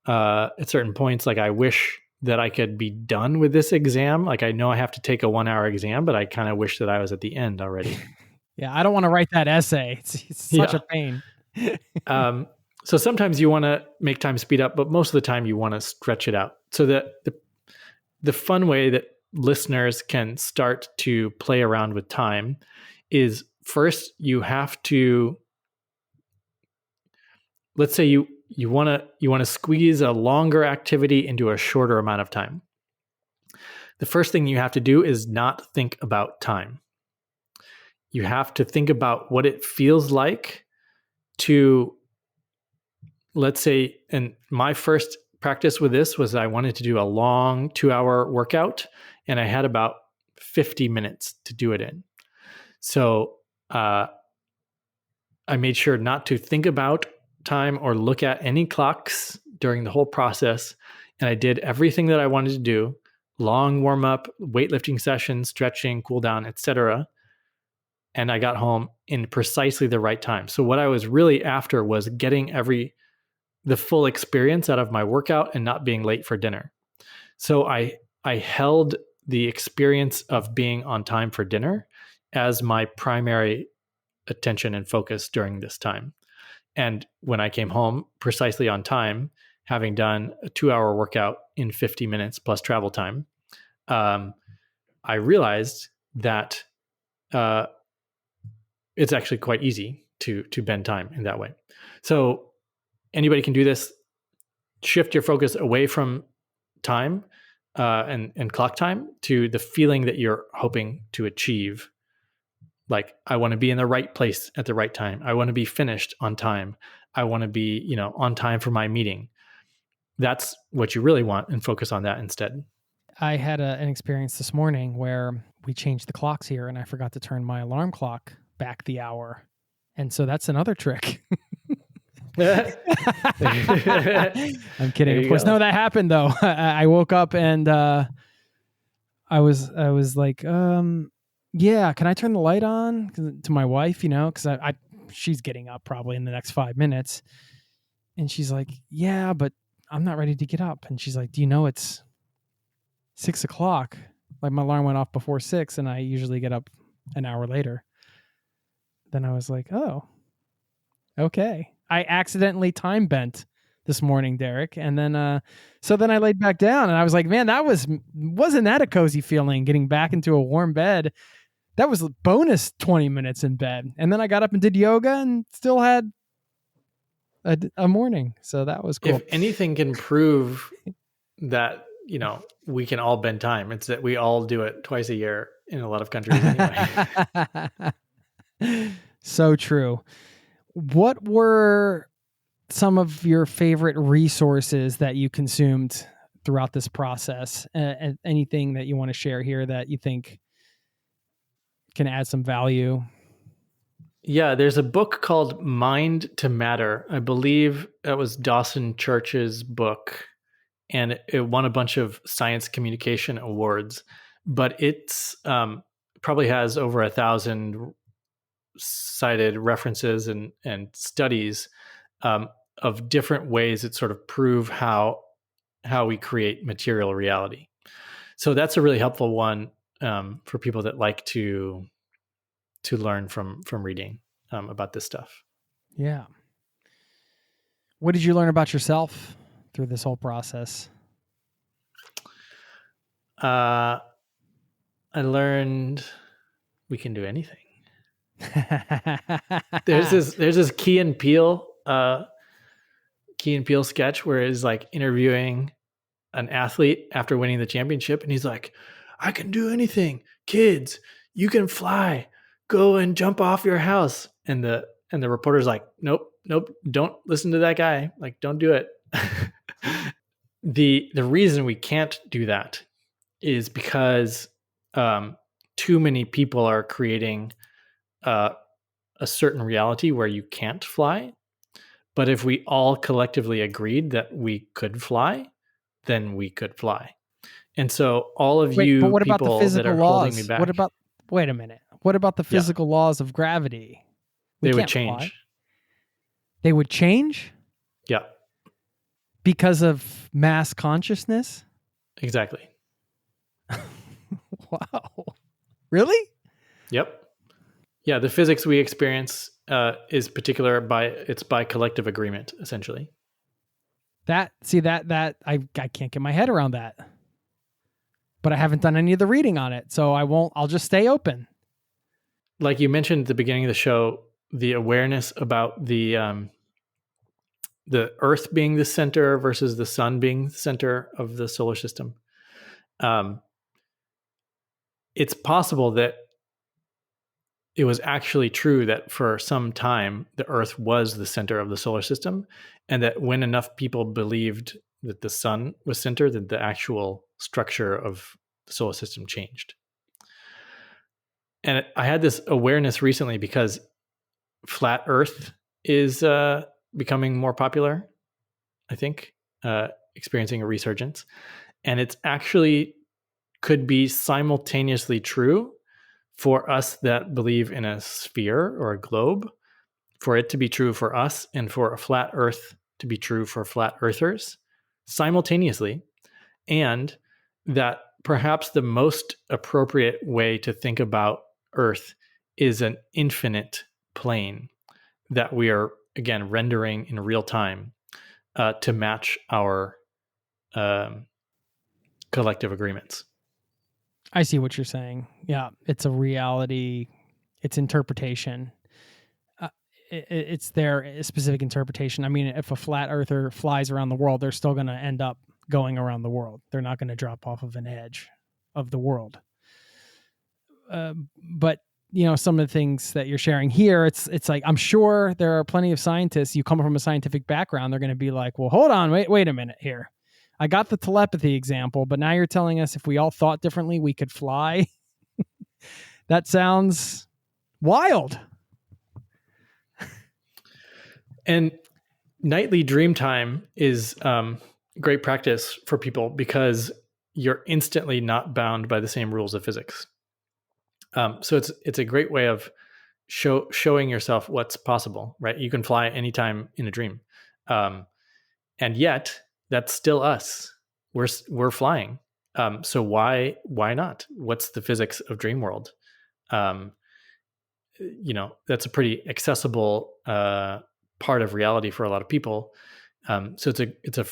at certain points, like, I wish that I could be done with this exam. Like, I know I have to take a 1-hour exam, but I kind of wish that I was at the end already. Yeah, I don't want to write that essay. It's such a pain. So sometimes you want to make time speed up, but most of the time you want to stretch it out. So that the fun way that listeners can start to play around with time is, first you have to, let's say you want to squeeze a longer activity into a shorter amount of time. The first thing you have to do is not think about time. You have to think about what it feels like to, let's say, and my first practice with this was I wanted to do a long 2-hour workout, and I had about 50 minutes to do it in. So I made sure not to think about time or look at any clocks during the whole process. And I did everything that I wanted to do: long warm up, weightlifting sessions, stretching, cool down, etc. And I got home in precisely the right time. So what I was really after was getting the full experience out of my workout and not being late for dinner. So I held the experience of being on time for dinner as my primary attention and focus during this time. And when I came home precisely on time, having done a 2-hour workout in 50 minutes plus travel time, I realized that it's actually quite easy to bend time in that way. So anybody can do this. Shift your focus away from time and clock time to the feeling that you're hoping to achieve. Like, I want to be in the right place at the right time. I want to be finished on time. I want to be, on time for my meeting. That's what you really want, and focus on that instead. I had an experience this morning where we changed the clocks here, and I forgot to turn my alarm clock back the hour. And so that's another trick. I'm kidding. Of course. No, that happened though. I woke up and I was like, yeah, can I turn the light on to my wife, because she's getting up probably in the next 5 minutes. And she's like, yeah, but I'm not ready to get up. And she's like, do you know it's 6 o'clock? Like, my alarm went off before 6 and I usually get up an hour later. Then I was like, oh, okay. I accidentally time bent this morning, Derek. And then, so then I laid back down and I was like, man, wasn't that a cozy feeling, getting back into a warm bed? That was a bonus 20 minutes in bed. And then I got up and did yoga and still had a morning. So that was cool. If anything can prove that, we can all bend time, it's that we all do it twice a year in a lot of countries anyway. So true. What were some of your favorite resources that you consumed throughout this process? Anything that you want to share here that you think can add some value? Yeah, there's a book called Mind to Matter. I believe that was Dawson Church's book, and it won a bunch of science communication awards, but it's probably has over 1,000 cited references and studies of different ways that sort of prove how we create material reality. So that's a really helpful one for people that like to to learn from reading about this stuff. Yeah. What did you learn about yourself through this whole process? I learned we can do anything. There's this Key and Peele sketch where he's like interviewing an athlete after winning the championship, and he's like, "I can do anything, kids. You can fly. Go and jump off your house." And the reporter's like, "Nope, don't listen to that guy. Like, don't do it." The reason we can't do that is because too many people are creating a certain reality where you can't fly. But if we all collectively agreed that we could fly, then we could fly. And so all of you but what about people the physical that are laws? holding me back, Wait a minute. What about the physical laws of gravity? They would change. Fly. They would change? Yeah. Because of mass consciousness? Exactly. Wow. Really? Yep. Yeah, the physics we experience is particular by collective agreement, essentially. I can't get my head around that. But I haven't done any of the reading on it, so I'll just stay open. Like you mentioned at the beginning of the show, the awareness about the Earth being the center versus the sun being the center of the solar system. It's possible that it was actually true that for some time the Earth was the center of the solar system, and that when enough people believed that the sun was center, that the actual structure of the solar system changed. And I had this awareness recently because flat Earth is becoming more popular, I think, experiencing a resurgence. And it's actually could be simultaneously true for us that believe in a sphere or a globe, for it to be true for us, and for a flat Earth to be true for flat earthers simultaneously. And that perhaps the most appropriate way to think about Earth is an infinite plane that we are, again, rendering in real time to match our collective agreements. I see what you're saying. Yeah, it's a reality. It's interpretation. It's their specific interpretation. I mean, if a flat earther flies around the world, they're still going to end up going around the world. They're not going to drop off of an edge of the world. But some of the things that you're sharing here, it's like, I'm sure there are plenty of scientists. You come from a scientific background, they're going to be like, well, hold on, wait a minute here. I got the telepathy example, but now you're telling us if we all thought differently, we could fly. That sounds wild. And nightly dream time is great practice for people because you're instantly not bound by the same rules of physics. So it's a great way of showing yourself what's possible, right? You can fly anytime in a dream. And yet that's still us. We're flying. So why not? What's the physics of dream world? That's a pretty accessible part of reality for a lot of people. So it's a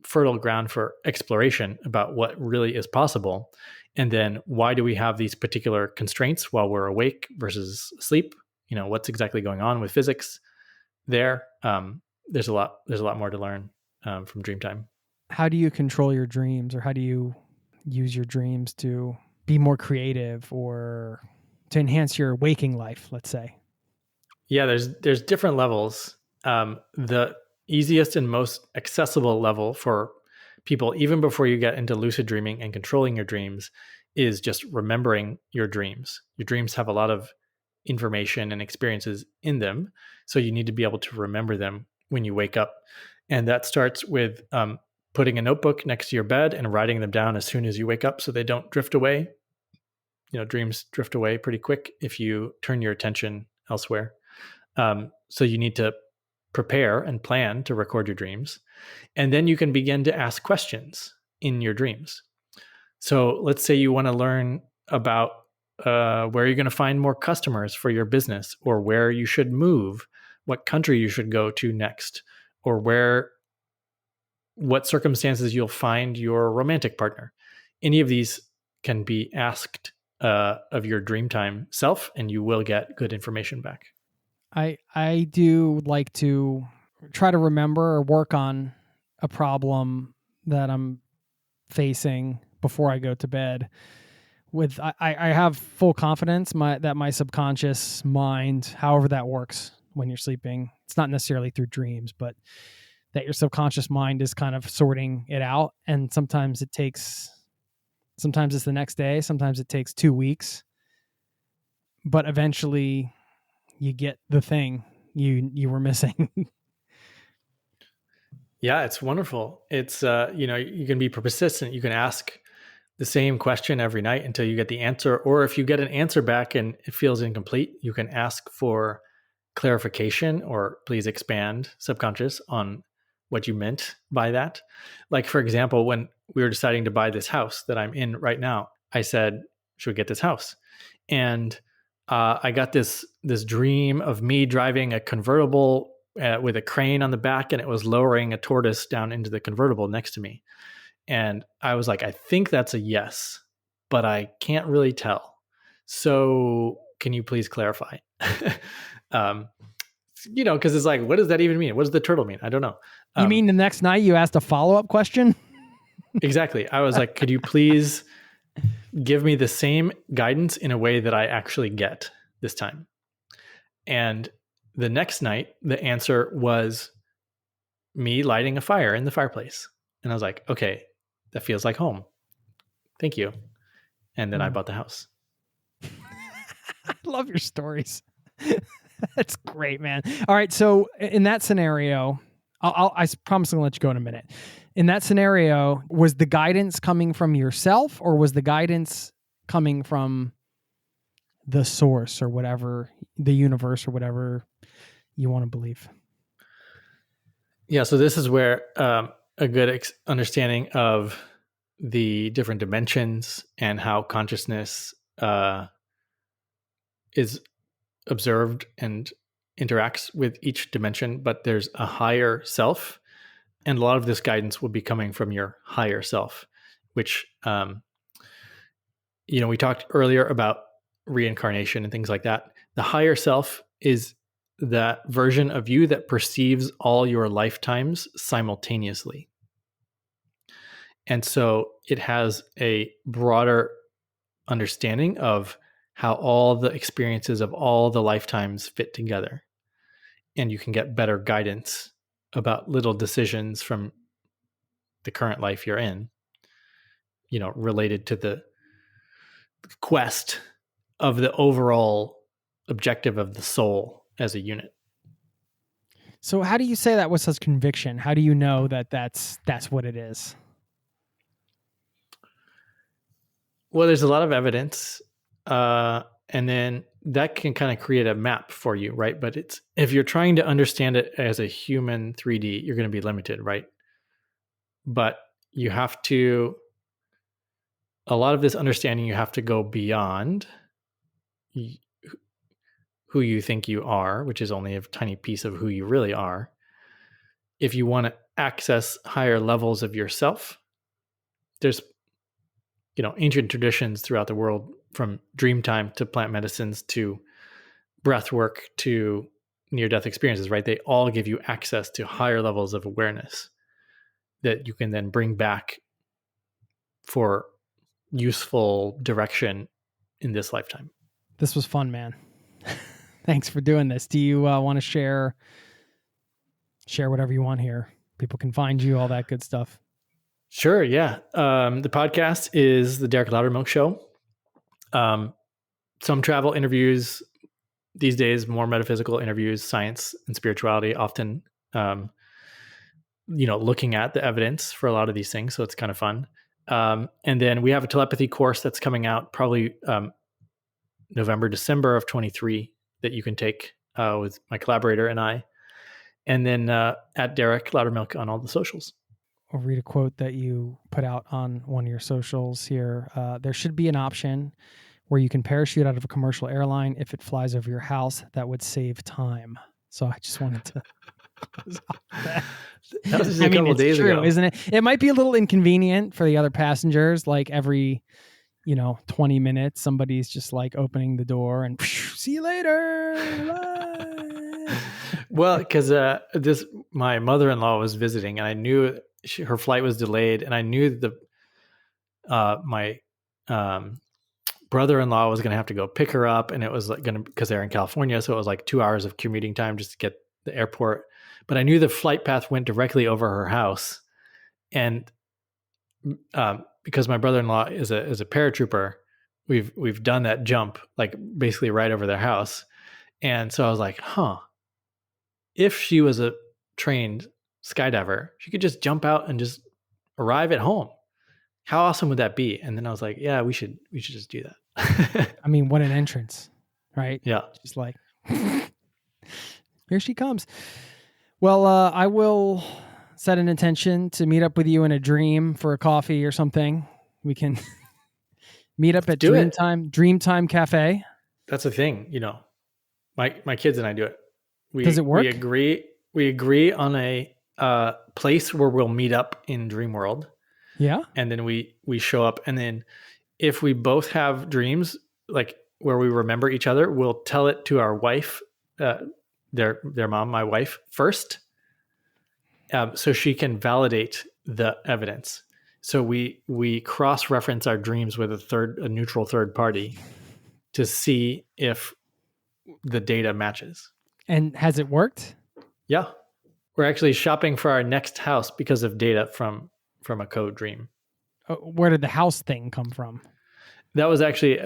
fertile ground for exploration about what really is possible. And then why do we have these particular constraints while we're awake versus asleep? What's exactly going on with physics there? There's a lot more to learn from Dreamtime. How do you control your dreams, or how do you use your dreams to be more creative or to enhance your waking life, let's say? Yeah, there's different levels. The easiest and most accessible level for people, even before you get into lucid dreaming and controlling your dreams, is just remembering your dreams. Your dreams have a lot of information and experiences in them, so you need to be able to remember them when you wake up. And that starts with putting a notebook next to your bed and writing them down as soon as you wake up so they don't drift away. Dreams drift away pretty quick if you turn your attention elsewhere. So you need to prepare and plan to record your dreams. And then you can begin to ask questions in your dreams. So let's say you want to learn about where you're going to find more customers for your business, or where you should move, what country you should go to next, or what circumstances you'll find your romantic partner. Any of these can be asked of your Dreamtime self, and you will get good information back. I do like to try to remember or work on a problem that I'm facing before I go to bed. I have full confidence that my subconscious mind, however that works when you're sleeping, it's not necessarily through dreams, but that your subconscious mind is kind of sorting it out. And sometimes it's the next day, sometimes it takes 2 weeks, but eventually you get the thing you were missing. Yeah, it's wonderful. It's, you can be persistent. You can ask the same question every night until you get the answer. Or if you get an answer back and it feels incomplete, you can ask for clarification or please expand subconscious on what you meant by that. Like, for example, when we were deciding to buy this house that I'm in right now, I said, should we get this house? And I got this dream of me driving a convertible with a crane on the back, and it was lowering a tortoise down into the convertible next to me. And I was like, I think that's a yes, but I can't really tell. So can you please clarify? Because it's like, what does that even mean? What does the turtle mean? I don't know. You mean the next night you asked a follow-up question? Exactly. I was like, could you please give me the same guidance in a way that I actually get this time? And the next night, the answer was me lighting a fire in the fireplace. And I was like, okay, that feels like home. Thank you. And then I bought the house. I love your stories. That's great, man. All right. So in that scenario, I promise I'm going to let you go in a minute. In that scenario, was the guidance coming from yourself, or was the guidance coming from the source or whatever, the universe or whatever you want to believe? Yeah. So this is where a good understanding of the different dimensions and how consciousness is observed and interacts with each dimension, but there's a higher self. And a lot of this guidance will be coming from your higher self, which, we talked earlier about reincarnation and things like that. The higher self is that version of you that perceives all your lifetimes simultaneously. And so it has a broader understanding of how all the experiences of all the lifetimes fit together. And you can get better guidance about little decisions from the current life you're in, related to the quest of the overall objective of the soul as a unit. So how do you say that with such conviction? How do you know that that's what it is? Well, there's a lot of evidence. And then that can kind of create a map for you, right? But if you're trying to understand it as a human 3D, you're going to be limited, right? But you have to, a lot of this understanding, you have to go beyond who you think you are, which is only a tiny piece of who you really are. If you want to access higher levels of yourself, there's ancient traditions throughout the world, from Dreamtime to plant medicines to breath work to near-death experiences, right? They all give you access to higher levels of awareness that you can then bring back for useful direction in this lifetime. This was fun, man. Thanks for doing this. Do you want to share whatever you want here? People can find you, all that good stuff. Sure, yeah. The podcast is the Derek Loudermilk Show. Some travel interviews these days, more metaphysical interviews, science and spirituality, often, looking at the evidence for a lot of these things. So it's kind of fun. And then we have a telepathy course that's coming out probably November, December of 23 that you can take with my collaborator and I. And then at Derek Loudermilk on all the socials. I'll read a quote that you put out on one of your socials here. There should be an option where you can parachute out of a commercial airline. If it flies over your house, that would save time. So I just wanted to. That was just a couple days true, ago, isn't it? It might be a little inconvenient for the other passengers. Like every, 20 minutes, somebody's just like opening the door and see you later. Bye. Well, because my mother-in-law was visiting, and I knew her flight was delayed, and I knew my brother-in-law was going to have to go pick her up, and it was like because they're in California, so it was like 2 hours of commuting time just to get the airport. But I knew the flight path went directly over her house, and because my brother-in-law is a paratrooper, we've done that jump like basically right over their house, and so I was like, if she was a trained skydiver, she could just jump out and just arrive at home. How awesome would that be? And then I was like, yeah, we should just do that. I mean, what an entrance, right? Yeah. Just like, here she comes. Well, I will set an intention to meet up with you in a dream for a coffee or something. We can meet up at Dreamtime Cafe. That's a thing, my kids and I do it. Does it work? We agree on a place where we'll meet up in Dream World. Yeah. And then we show up, and then if we both have dreams like where we remember each other, we'll tell it to our wife, their mom, my wife, first, so she can validate the evidence. So we cross-reference our dreams with a neutral third party to see if the data matches. And has it worked? Yeah. We're actually shopping for our next house because of data from a code dream. Where did the house thing come from? That was actually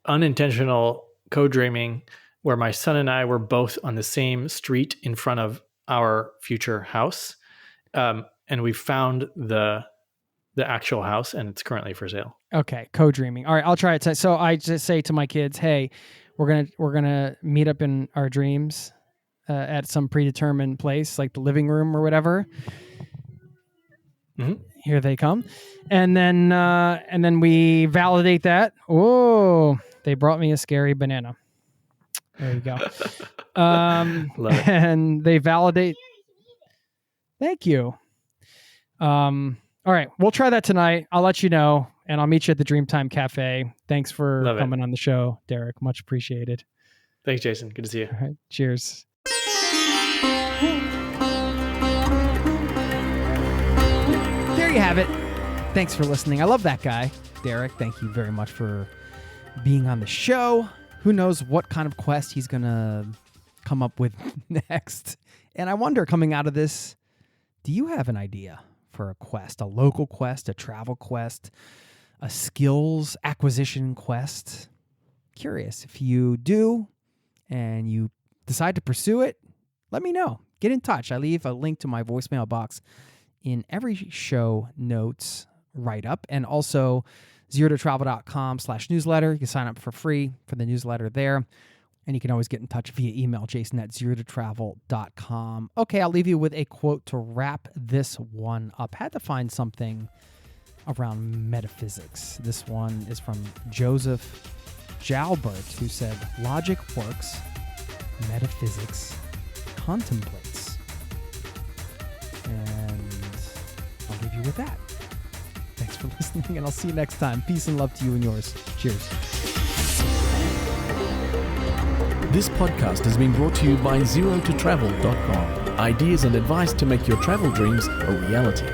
unintentional code dreaming where my son and I were both on the same street in front of our future house. And we found the actual house, and it's currently for sale. Okay. Code dreaming. All right. I'll try it. So I just say to my kids, hey, we're going to meet up in our dreams at some predetermined place, like the living room or whatever. Mm-hmm. Here they come. And then we validate that. Oh, they brought me a scary banana. There you go. Love it. And they validate. Thank you. All right. We'll try that tonight. I'll let you know, and I'll meet you at the Dreamtime Cafe. Thanks for coming on the show, Derek. Much appreciated. Thanks, Jason. Good to see you. All right. Cheers. There you have it. Thanks for listening. I love that guy, Derek. Thank you very much for being on the show. Who knows what kind of quest he's going to come up with next. And I wonder, coming out of this, do you have an idea for a quest, a local quest, a travel quest, a skills acquisition quest? Curious. If you do and you decide to pursue it, let me know. Get in touch. I leave a link to my voicemail box in every show notes write-up, and also zerototravel.com/newsletter. You can sign up for free for the newsletter there, and you can always get in touch via email, jason@zerototravel.com. Okay, I'll leave you with a quote to wrap this one up. Had to find something around metaphysics. This one is from Joseph Jalbert, who said, "Logic works, metaphysics contemplates." And I'll leave you with that. Thanks for listening, and I'll see you next time. Peace and love to you and yours. Cheers. This podcast has been brought to you by zerototravel.com. Ideas and advice to make your travel dreams a reality.